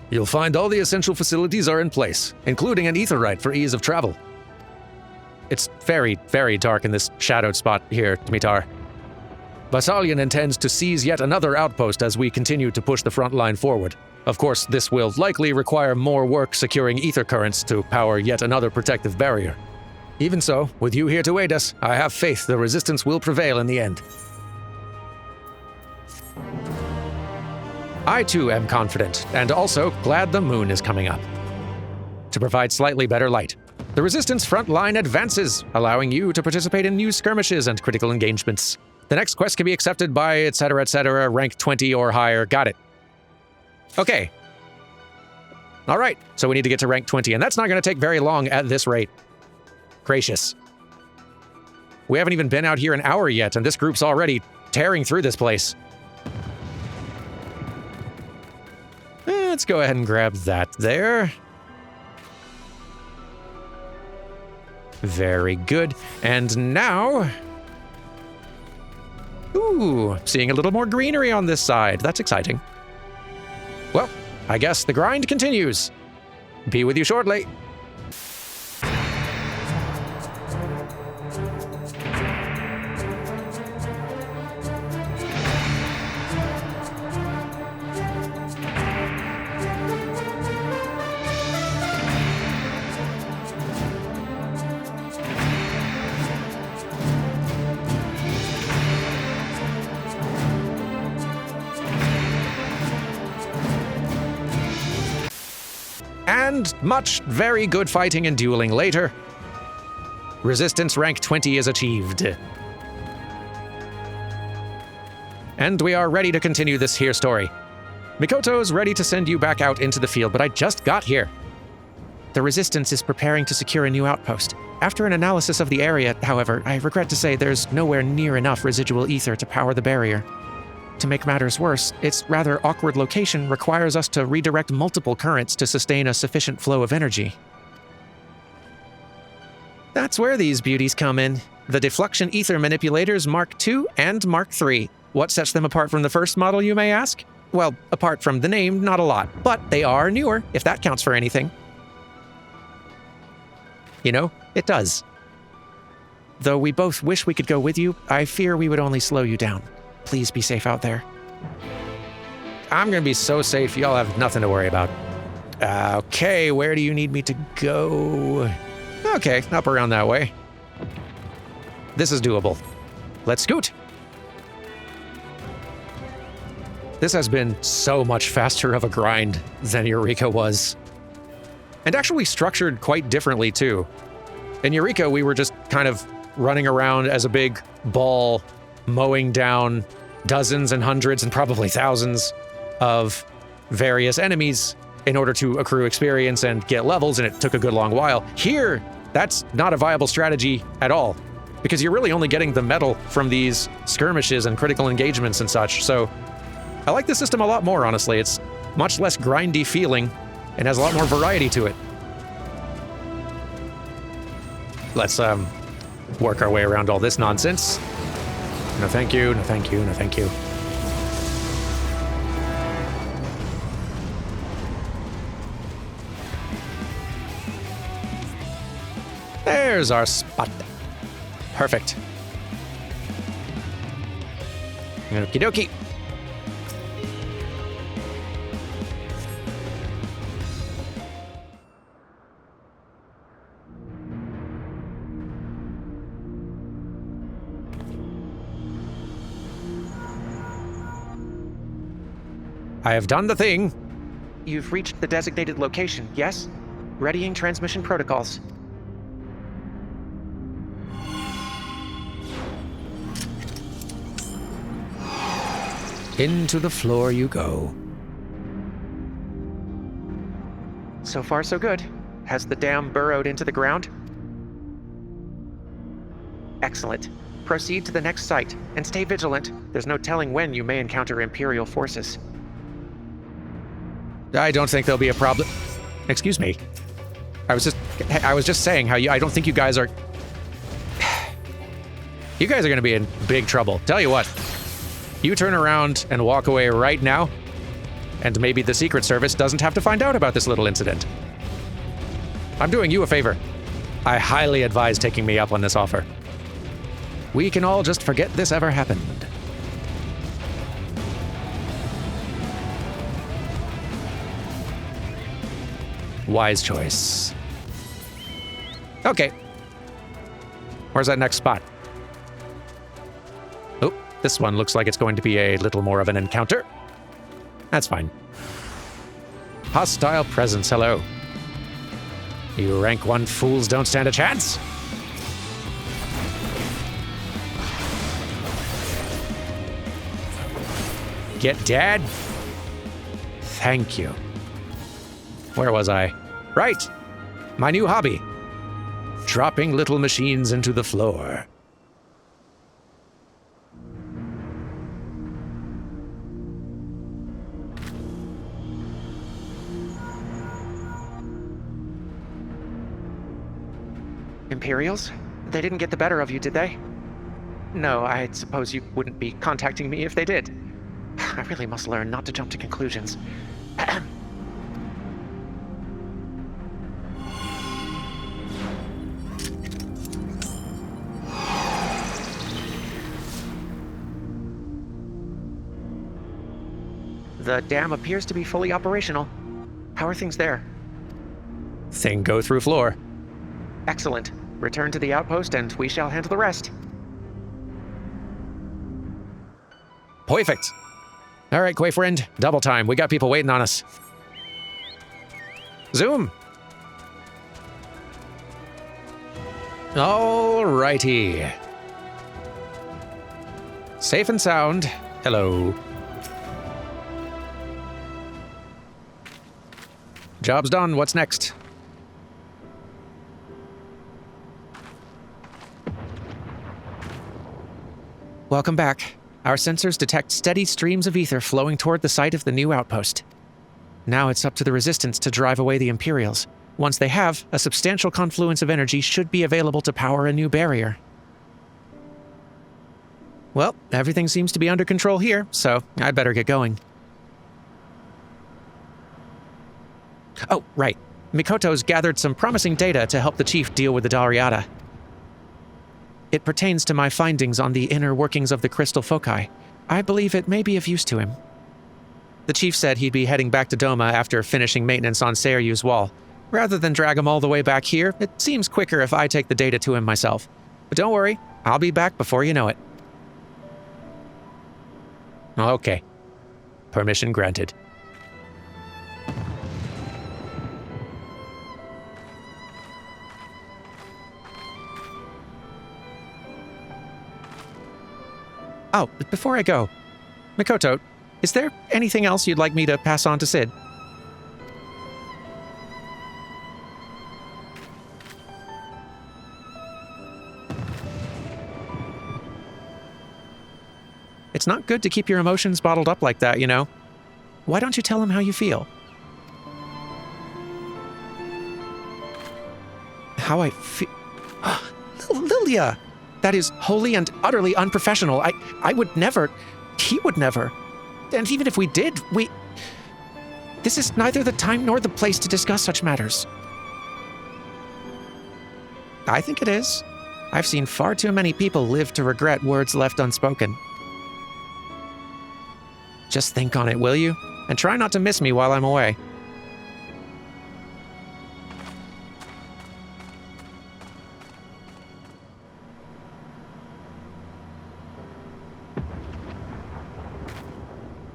You'll find all the essential facilities are in place, including an Aetheryte for ease of travel. It's very, very dark in this shadowed spot here, Dmitar. Vassalion intends to seize yet another outpost as we continue to push the front line forward. Of course, this will likely require more work securing ether currents to power yet another protective barrier. Even so, with you here to aid us, I have faith the resistance will prevail in the end. I too am confident, and also glad the moon is coming up. To provide slightly better light, the resistance front line advances, allowing you to participate in new skirmishes and critical engagements. The next quest can be accepted by etc., rank 20 or higher. Got it. Okay. All right, so we need to get to rank 20, and that's not going to take very long at this rate. Gracious. We haven't even been out here an hour yet, and this group's already tearing through this place. Let's go ahead and grab that there. Very good. And now... Ooh, seeing a little more greenery on this side. That's exciting. Well, I guess the grind continues. Be with you shortly. And much very good fighting and dueling later, resistance rank 20 is achieved. And we are ready to continue this here story. Mikoto's ready to send you back out into the field, but I just got here. The resistance is preparing to secure a new outpost. After an analysis of the area, however, I regret to say there's nowhere near enough residual ether to power the barrier. To make matters worse, its rather awkward location requires us to redirect multiple currents to sustain a sufficient flow of energy. That's where these beauties come in. The deflection ether manipulators Mark II and Mark III. What sets them apart from the first model, you may ask? Well, apart from the name, not a lot, but they are newer, if that counts for anything. You know, it does. Though we both wish we could go with you, I fear we would only slow you down. Please be safe out there. I'm gonna be so safe, y'all have nothing to worry about. Okay, where do you need me to go? Okay, up around that way. This is doable. Let's scoot. This has been so much faster of a grind than Eureka was. And actually structured quite differently too. In Eureka, we were just kind of running around as a big ball, mowing down dozens and hundreds and probably thousands of various enemies in order to accrue experience and get levels, and it took a good long while. Here, that's not a viable strategy at all, because you're really only getting the metal from these skirmishes and critical engagements and such, so I like this system a lot more, honestly. It's much less grindy feeling and has a lot more variety to it. Let's work our way around all this nonsense. No thank you, no thank you, no thank you. There's our spot. Perfect. Okie dokie. I have done the thing. You've reached the designated location, yes? Readying transmission protocols. Into the floor you go. So far, so good. Has the dam burrowed into the ground? Excellent. Proceed to the next site, and stay vigilant. There's no telling when you may encounter Imperial forces. I don't think there'll be a problem. Excuse me. I was just saying how I don't think you guys are... You guys are going to be in big trouble. Tell you what. You turn around and walk away right now, and maybe the Secret Service doesn't have to find out about this little incident. I'm doing you a favor. I highly advise taking me up on this offer. We can all just forget this ever happened. Wise choice. Okay. Where's that next spot? Oh, this one looks like it's going to be a little more of an encounter. That's fine. Hostile presence, hello. You rank 1 fools don't stand a chance? Get dead? Thank you. Where was I? Right! My new hobby. Dropping little machines into the floor. Imperials? They didn't get the better of you, did they? No, I suppose you wouldn't be contacting me if they did. I really must learn not to jump to conclusions. The dam appears to be fully operational. How are things there? Thing go through floor. Excellent. Return to the outpost and we shall handle the rest. Perfect. All right, Quay friend, double time. We got people waiting on us. Zoom. All righty. Safe and sound. Hello. Job's done. What's next? Welcome back. Our sensors detect steady streams of ether flowing toward the site of the new outpost. Now it's up to the Resistance to drive away the Imperials. Once they have, a substantial confluence of energy should be available to power a new barrier. Well, everything seems to be under control here, so I'd better get going. Oh, right. Mikoto's gathered some promising data to help the chief deal with the Dariata. It pertains to my findings on the inner workings of the crystal foci. I believe it may be of use to him. The chief said he'd be heading back to Doma after finishing maintenance on Seryu's wall. Rather than drag him all the way back here, it seems quicker if I take the data to him myself. But don't worry, I'll be back before you know it. Okay. Permission granted. Oh, before I go, Mikoto, is there anything else you'd like me to pass on to Sid? It's not good to keep your emotions bottled up like that, you know. Why don't you tell him how you feel? How I feel... Lilia! That is wholly and utterly unprofessional. I would never... He would never. And even if we did, This is neither the time nor the place to discuss such matters. I think it is. I've seen far too many people live to regret words left unspoken. Just think on it, will you? And try not to miss me while I'm away.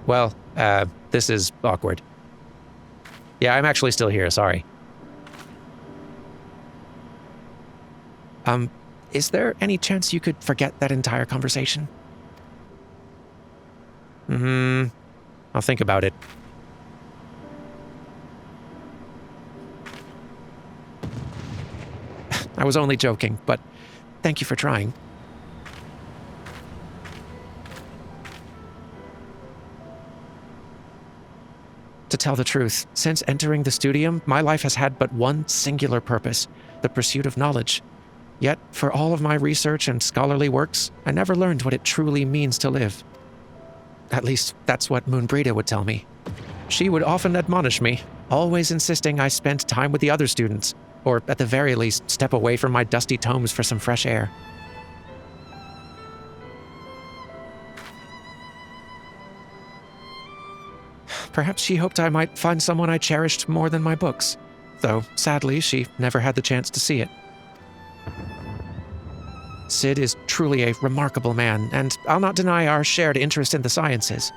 Well, this is awkward. Yeah, I'm actually still here, sorry. Is there any chance you could forget that entire conversation? I'll think about it. I was only joking, but thank you for trying. To tell the truth, since entering the studium, my life has had but one singular purpose, the pursuit of knowledge. Yet, for all of my research and scholarly works, I never learned what it truly means to live. At least, that's what Moonbreda would tell me. She would often admonish me, always insisting I spend time with the other students, or at the very least, step away from my dusty tomes for some fresh air. Perhaps she hoped I might find someone I cherished more than my books. though sadly she never had the chance to see it. Sid is truly a remarkable man, and I'll not deny our shared interest in the sciences.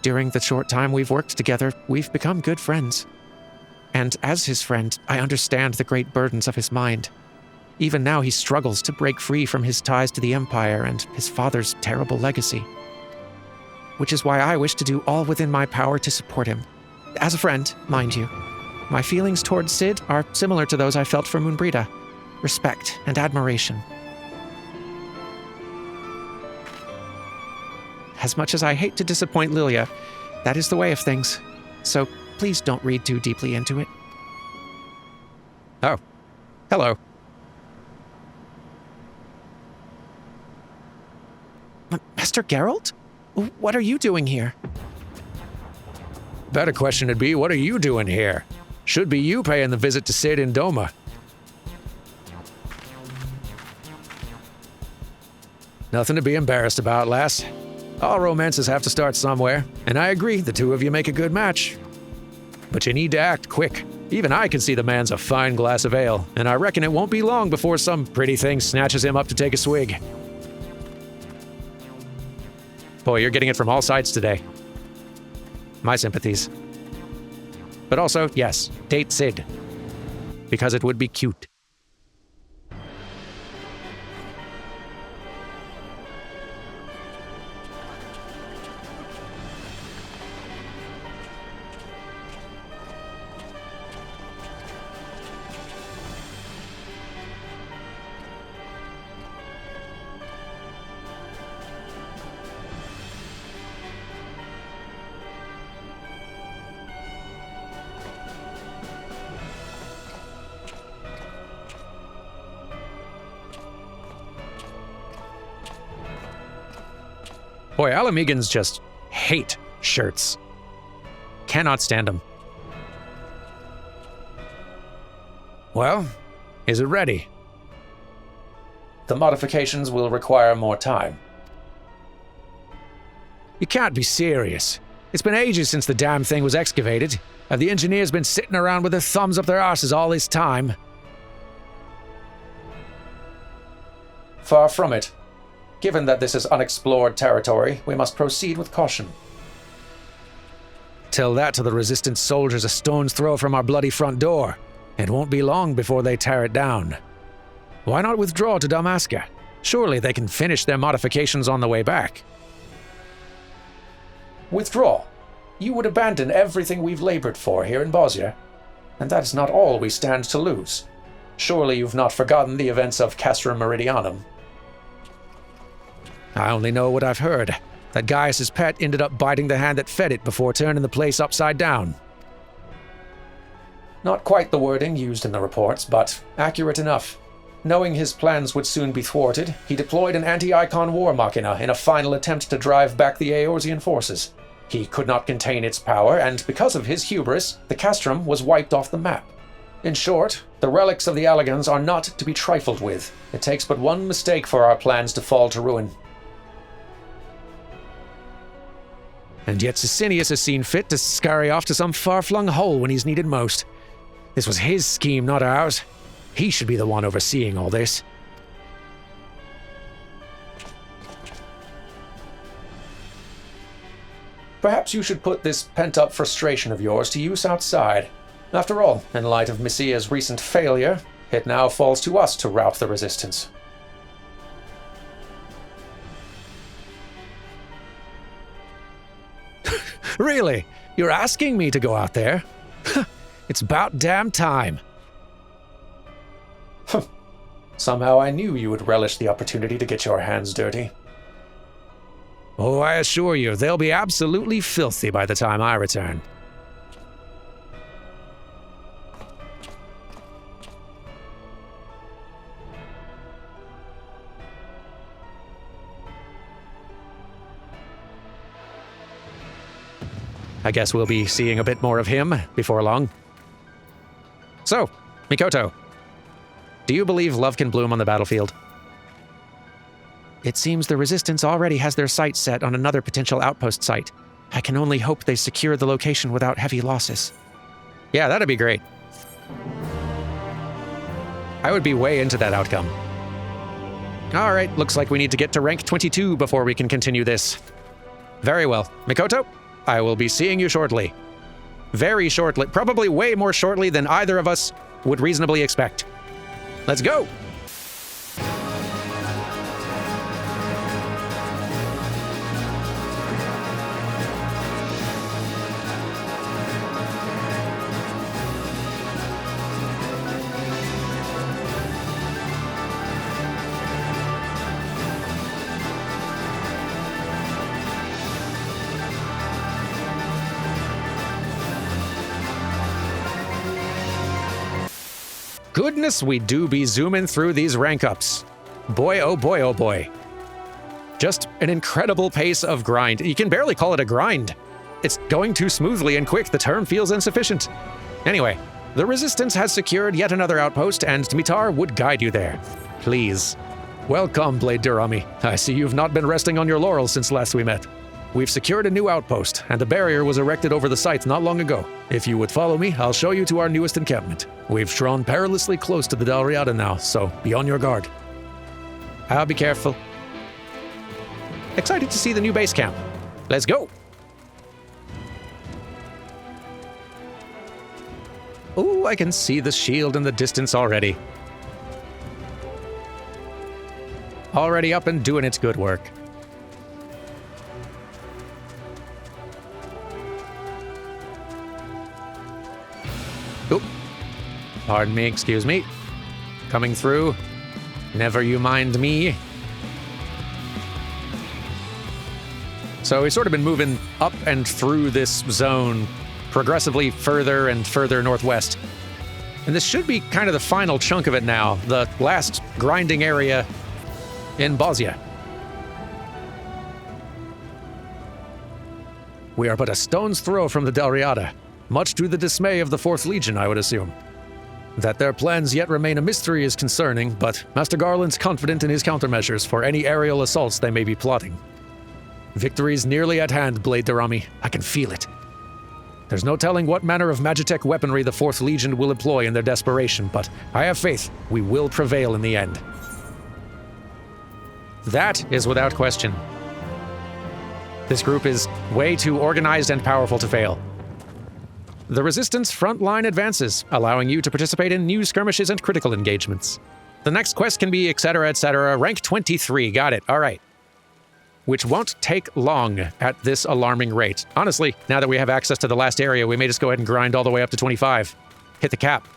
During the short time we've worked together, we've become good friends. And as his friend, I understand the great burdens of his mind. Even now he struggles to break free from his ties to the Empire and his father's terrible legacy. Which is why I wish to do all within my power to support him. As a friend, mind you. My feelings towards Sid are similar to those I felt for Moonbrita. Respect and admiration. As much as I hate to disappoint Lilia, that is the way of things. So please don't read too deeply into it. Oh. Hello. Master Geralt? What are you doing here? Better question would be, what are you doing here? Should be you paying the visit to Sid in Doma. Nothing to be embarrassed about, lass. All romances have to start somewhere, and I agree the two of you make a good match. But you need to act quick. Even I can see the man's a fine glass of ale, and I reckon it won't be long before some pretty thing snatches him up to take a swig. Boy, you're getting it from all sides today. My sympathies. But also, yes, date Sid. Because it would be cute. Boy, Alamegans just hate shirts. Cannot stand them. Well, is it ready? The modifications will require more time. You can't be serious. It's been ages since the damn thing was excavated. Have the engineers been sitting around with their thumbs up their arses all this time? Far from it. Given that this is unexplored territory, we must proceed with caution. Tell that to the Resistance soldiers a stone's throw from our bloody front door. It won't be long before they tear it down. Why not withdraw to Dalmasca? Surely they can finish their modifications on the way back. Withdraw? You would abandon everything we've labored for here in Bosnia? And that is not all we stand to lose. Surely you've not forgotten the events of Castrum Meridianum. I only know what I've heard. That Gaius' pet ended up biting the hand that fed it before turning the place upside down. Not quite the wording used in the reports, but accurate enough. Knowing his plans would soon be thwarted, he deployed an anti-Icon war machina in a final attempt to drive back the Eorzean forces. He could not contain its power, and because of his hubris, the Castrum was wiped off the map. In short, the relics of the Alligans are not to be trifled with. It takes but one mistake for our plans to fall to ruin. And yet Sicinius has seen fit to scurry off to some far-flung hole when he's needed most. This was his scheme, not ours. He should be the one overseeing all this. Perhaps you should put this pent-up frustration of yours to use outside. After all, in light of Messia's recent failure, it now falls to us to rout the resistance. Really? You're asking me to go out there? It's about damn time. Somehow I knew you would relish the opportunity to get your hands dirty. Oh, I assure you, they'll be absolutely filthy by the time I return. I guess we'll be seeing a bit more of him before long. So, Mikoto, do you believe love can bloom on the battlefield? It seems the Resistance already has their sights set on another potential outpost site. I can only hope they secure the location without heavy losses. Yeah, that'd be great. I would be way into that outcome. All right, looks like we need to get to rank 22 before we can continue this. Very well. Mikoto, I will be seeing you shortly. Very shortly. Probably way more shortly than either of us would reasonably expect. Let's go! Goodness, we do be zooming through these rank ups. Boy, oh boy, oh boy. Just an incredible pace of grind. You can barely call it a grind. It's going too smoothly and quick, the term feels insufficient. Anyway, the Resistance has secured yet another outpost, and Dmitar would guide you there. Please. Welcome, Blade Durami. I see you've not been resting on your laurels since last we met. We've secured a new outpost, and a barrier was erected over the site not long ago. If you would follow me, I'll show you to our newest encampment. We've drawn perilously close to the Dalriada now, so be on your guard. I'll be careful. Excited to see the new base camp. Let's go! Ooh, I can see the shield in the distance already. Already up and doing its good work. Oop. Pardon me, excuse me. Coming through. Never you mind me. So we've sort of been moving up and through this zone, progressively further and further northwest. And this should be kind of the final chunk of it now, the last grinding area in Bosnia. We are but a stone's throw from the Dalriada, much to the dismay of the 4th Legion, I would assume. That their plans yet remain a mystery is concerning, but Master Garland's confident in his countermeasures for any aerial assaults they may be plotting. Victory's nearly at hand, Blade Durami. I can feel it. There's no telling what manner of Magitech weaponry the 4th Legion will employ in their desperation, but I have faith we will prevail in the end. That is without question. This group is way too organized and powerful to fail. The Resistance frontline advances, allowing you to participate in new skirmishes and critical engagements. The next quest can be etc., rank 23, got it, all right. Which won't take long at this alarming rate. Honestly, now that we have access to the last area, we may just go ahead and grind all the way up to 25. Hit the cap.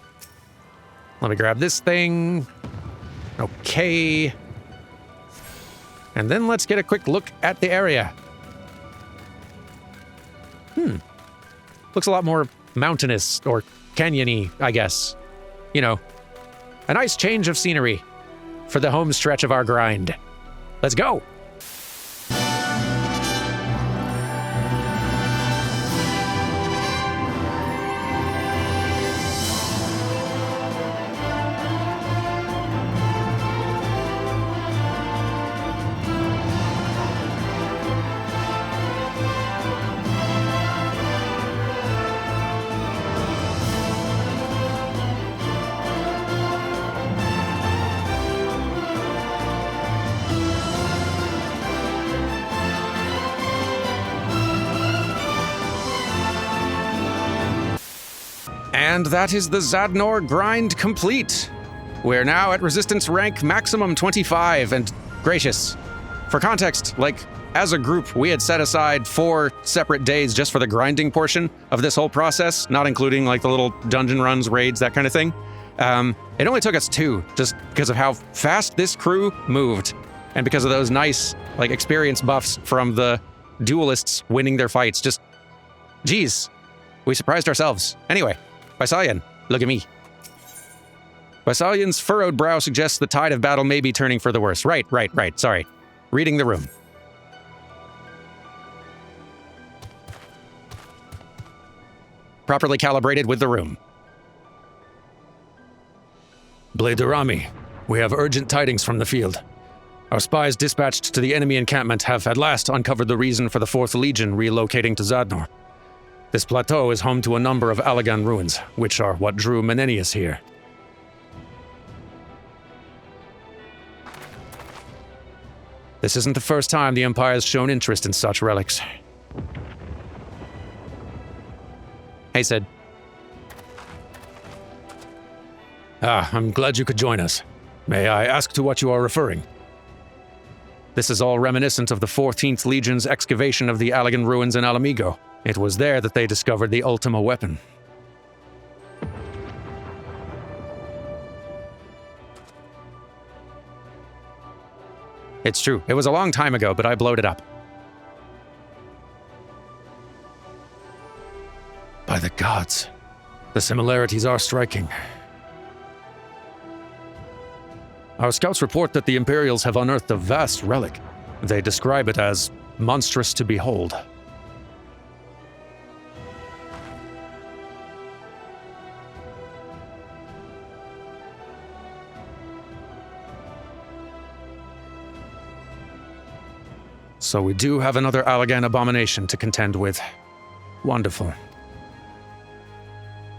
Let me grab this thing. Okay. And then let's get a quick look at the area. Looks a lot more mountainous or canyony, I guess. You know, a nice change of scenery for the home stretch of our grind. Let's go! And that is the Zadnor grind complete. We're now at Resistance rank maximum 25, and gracious. For context, like, as a group, we had set aside 4 separate days just for the grinding portion of this whole process, not including, like, the little dungeon runs, raids, that kind of thing. It only took us 2, just because of how fast this crew moved, and because of those nice, like, experience buffs from the duelists winning their fights. Just, geez, we surprised ourselves. Anyway. Vasalyan, look at me. Vasalyan's furrowed brow suggests the tide of battle may be turning for the worse. Right, sorry. Reading the room. Properly calibrated with the room. Blade Durami, we have urgent tidings from the field. Our spies dispatched to the enemy encampment have at last uncovered the reason for the 4th Legion relocating to Zadnor. This plateau is home to a number of Allagan ruins, which are what drew Menenius here. This isn't the first time the Empire's shown interest in such relics. Hey, Sid. I'm glad you could join us. May I ask to what you are referring? This is all reminiscent of the 14th Legion's excavation of the Allegan ruins in Alamigo. It was there that they discovered the Ultima weapon. It's true. It was a long time ago, but I blowed it up. By the gods, the similarities are striking. Our scouts report that the Imperials have unearthed a vast relic. They describe it as monstrous to behold. So we do have another Allagan abomination to contend with. Wonderful.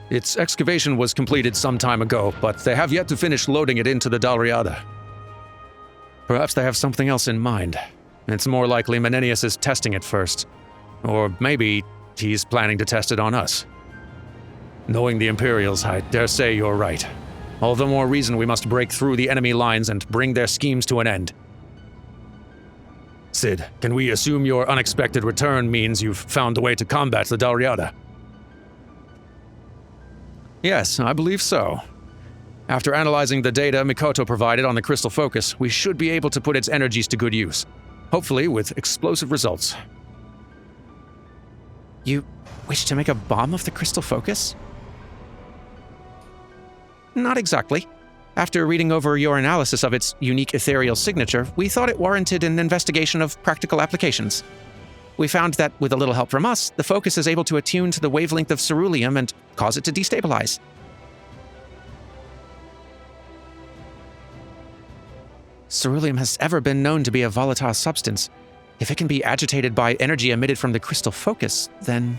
Its excavation was completed some time ago, but they have yet to finish loading it into the Dalriada. Perhaps they have something else in mind. It's more likely Menenius is testing it first. Or maybe he's planning to test it on us. Knowing the Imperials, I dare say you're right. All the more reason we must break through the enemy lines and bring their schemes to an end. Sid, can we assume your unexpected return means you've found a way to combat the Dalriada? Yes, I believe so. After analyzing the data Mikoto provided on the crystal focus, we should be able to put its energies to good use. Hopefully with explosive results. You wish to make a bomb of the crystal focus? Not exactly. After reading over your analysis of its unique ethereal signature, we thought it warranted an investigation of practical applications. We found that, with a little help from us, the focus is able to attune to the wavelength of ceruleum and cause it to destabilize. Ceruleum has ever been known to be a volatile substance. If it can be agitated by energy emitted from the crystal focus, then...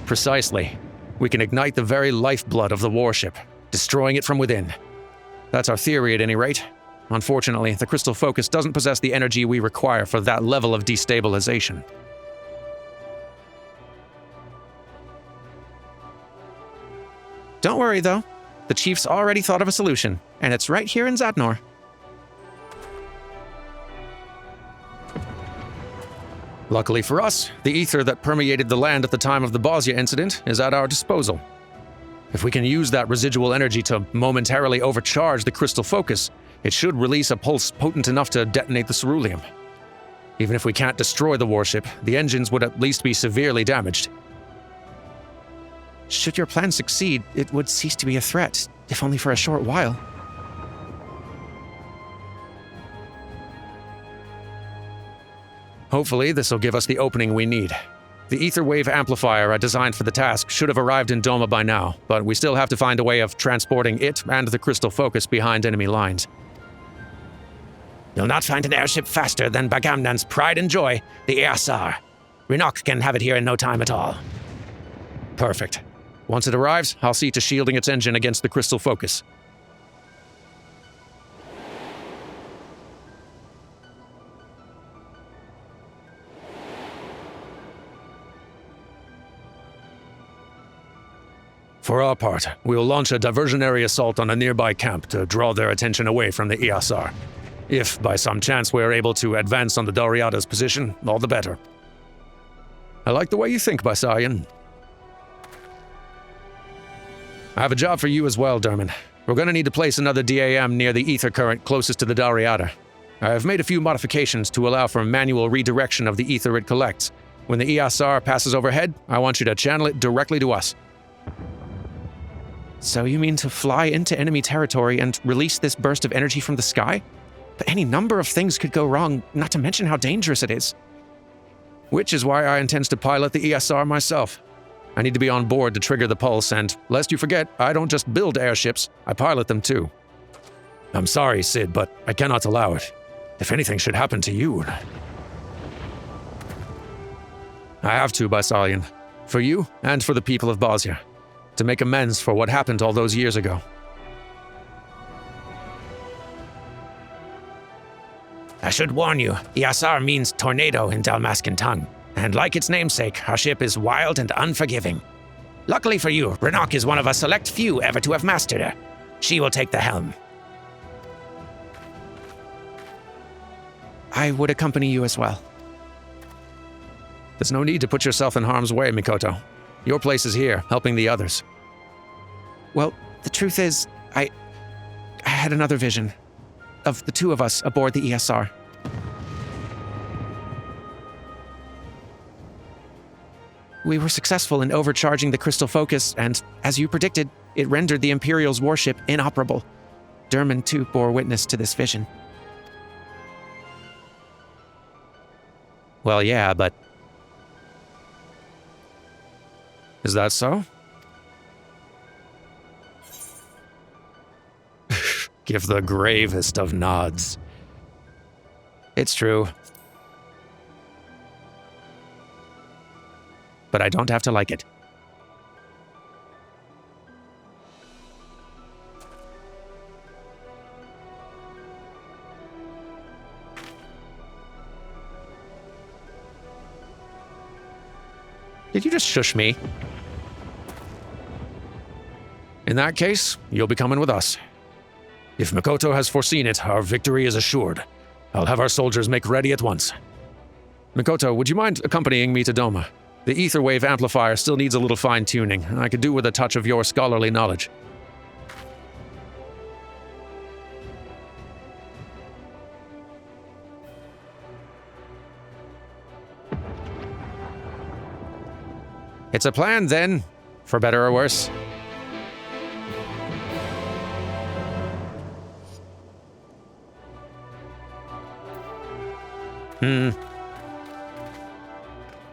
Precisely. We can ignite the very lifeblood of the warship, destroying it from within. That's our theory at any rate. Unfortunately, the crystal focus doesn't possess the energy we require for that level of destabilization. Don't worry, though. The Chief's already thought of a solution, and it's right here in Zadnor. Luckily for us, the ether that permeated the land at the time of the Bosnia incident is at our disposal. If we can use that residual energy to momentarily overcharge the crystal focus, it should release a pulse potent enough to detonate the ceruleum. Even if we can't destroy the warship, the engines would at least be severely damaged. Should your plan succeed, it would cease to be a threat, if only for a short while. Hopefully, this will give us the opening we need. The ether wave amplifier I designed for the task should have arrived in Doma by now, but we still have to find a way of transporting it and the crystal focus behind enemy lines. You'll not find an airship faster than Bagamnan's pride and joy, the ESR. Rinok can have it here in no time at all. Perfect. Once it arrives, I'll see to shielding its engine against the crystal focus. For our part, we'll launch a diversionary assault on a nearby camp to draw their attention away from the ESR. If, by some chance, we're able to advance on the Dalriada's position, all the better. I like the way you think, Bysalian. I have a job for you as well, Derman. We're going to need to place another DAM near the ether current closest to the Dalriada. I have made a few modifications to allow for manual redirection of the ether it collects. When the ESR passes overhead, I want you to channel it directly to us. So you mean to fly into enemy territory and release this burst of energy from the sky? But any number of things could go wrong, not to mention how dangerous it is. Which is why I intend to pilot the ESR myself. I need to be on board to trigger the pulse, and lest you forget, I don't just build airships, I pilot them too. I'm sorry, Sid, but I cannot allow it. If anything should happen to you... I have to, Bysalian. For you, and for the people of Bosnia. To make amends for what happened all those years ago. I should warn you, Yasar means tornado in Dalmascan tongue, and like its namesake, our ship is wild and unforgiving. Luckily for you, Renok is one of a select few ever to have mastered her. She will take the helm. I would accompany you as well. There's no need to put yourself in harm's way, Mikoto. Your place is here, helping the others. Well, the truth is, I had another vision of the two of us aboard the ESR. We were successful in overcharging the crystal focus, and as you predicted, it rendered the Imperial's warship inoperable. Derman, too, bore witness to this vision. Well, yeah, but... Is that so? Give the gravest of nods. It's true. But I don't have to like it. Did you just shush me? In that case, you'll be coming with us. If Mikoto has foreseen it, our victory is assured. I'll have our soldiers make ready at once. Mikoto, would you mind accompanying me to Doma? The ether wave amplifier still needs a little fine-tuning, and I could do with a touch of your scholarly knowledge. It's a plan, then, for better or worse.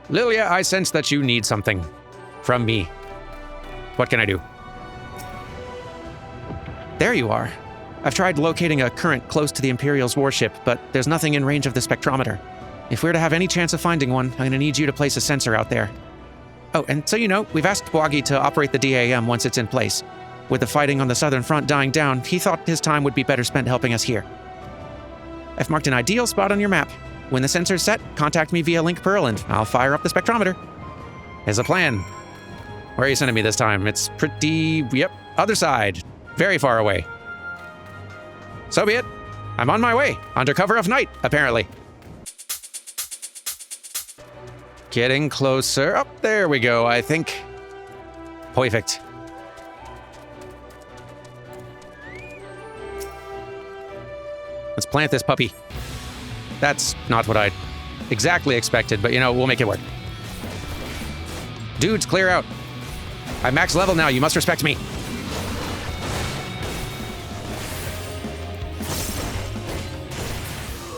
Lilia, I sense that you need something. From me. What can I do? There you are. I've tried locating a current close to the Imperial's warship, but there's nothing in range of the spectrometer. If we're to have any chance of finding one, I'm gonna need you to place a sensor out there. Oh, and so you know, we've asked Bwagi to operate the DAM once it's in place. With the fighting on the southern front dying down, he thought his time would be better spent helping us here. I've marked an ideal spot on your map. When the sensor's set, contact me via Link Pearl and I'll fire up the spectrometer. There's a plan. Where are you sending me this time? It's pretty... Yep, other side. Very far away. So be it. I'm on my way, under cover of night, apparently. Getting closer. Oh, there we go, I think. Perfect. Let's plant this puppy. That's not what I exactly expected, but you know, we'll make it work. Dudes, clear out. I'm max level now, you must respect me.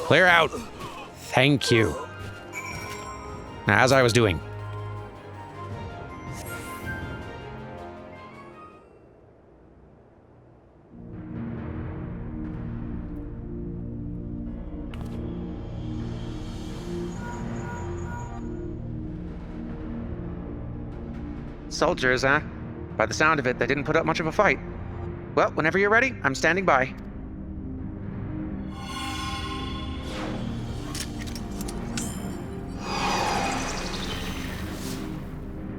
Clear out. Thank you. As I was doing. Soldiers, huh? By the sound of it, they didn't put up much of a fight. Well, whenever you're ready, I'm standing by.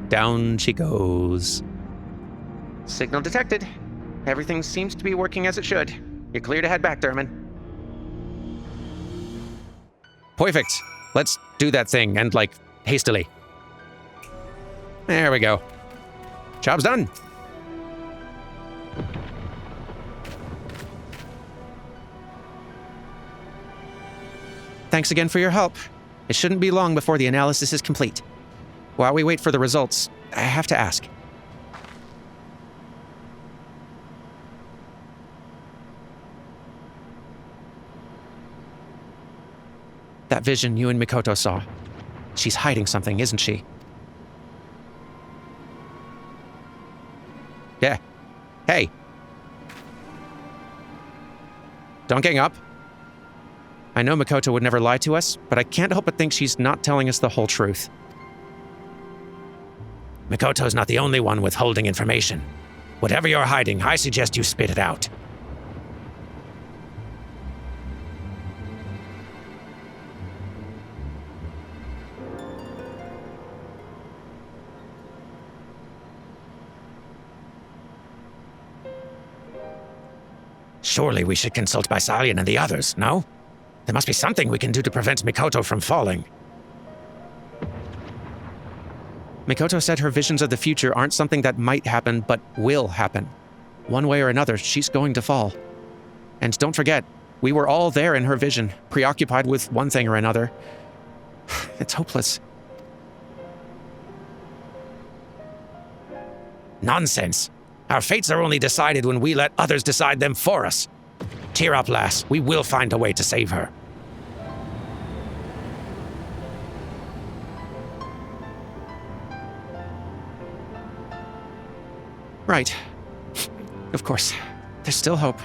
Down she goes. Signal detected. Everything seems to be working as it should. You're clear to head back, Derman. Perfect. Let's do that thing, and like, hastily. There we go. Job's done. Thanks again for your help. It shouldn't be long before the analysis is complete. While we wait for the results, I have to ask. That vision you and Mikoto saw. She's hiding something, isn't she? Yeah. Hey. Don't gang up. I know Mikoto would never lie to us, but I can't help but think she's not telling us the whole truth. Mikoto's not the only one withholding information. Whatever you're hiding, I suggest you spit it out. Surely we should consult Bysalian and the others, no? There must be something we can do to prevent Mikoto from falling. Mikoto said her visions of the future aren't something that might happen, but will happen. One way or another, she's going to fall. And don't forget, we were all there in her vision, preoccupied with one thing or another. It's hopeless. Nonsense. Our fates are only decided when we let others decide them for us. Cheer up, lass. We will find a way to save her. Right. Of course. There's still hope.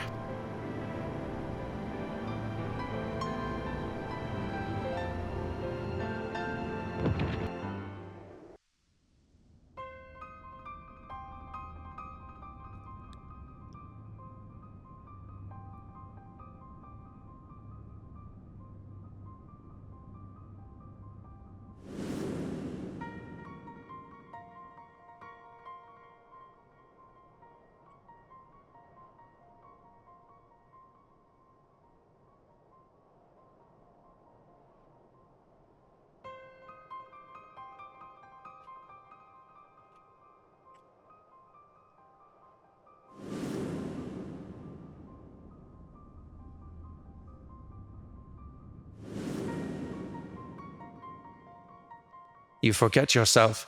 You forget yourself.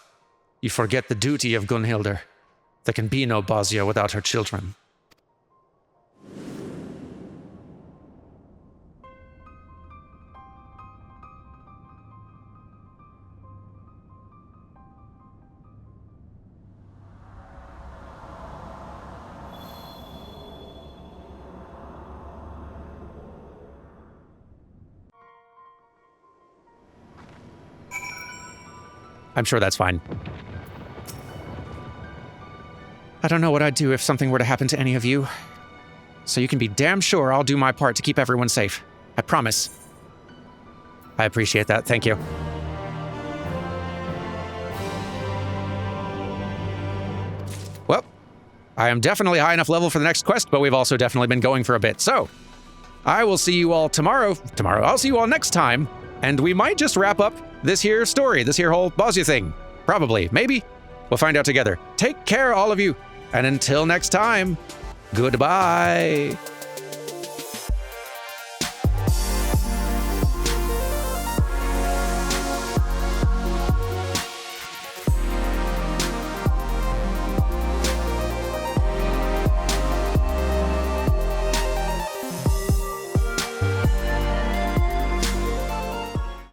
You forget the duty of Gunhildr. There can be no Bosnia without her children. I'm sure that's fine. I don't know what I'd do if something were to happen to any of you. So you can be damn sure I'll do my part to keep everyone safe. I promise. I appreciate that. Thank you. Well, I am definitely high enough level for the next quest, but we've also definitely been going for a bit. So, I will see you all tomorrow. I'll see you all next time. And we might just wrap up this here story, this here whole Bosnia thing. Probably. Maybe. We'll find out together. Take care, all of you. And until next time, goodbye.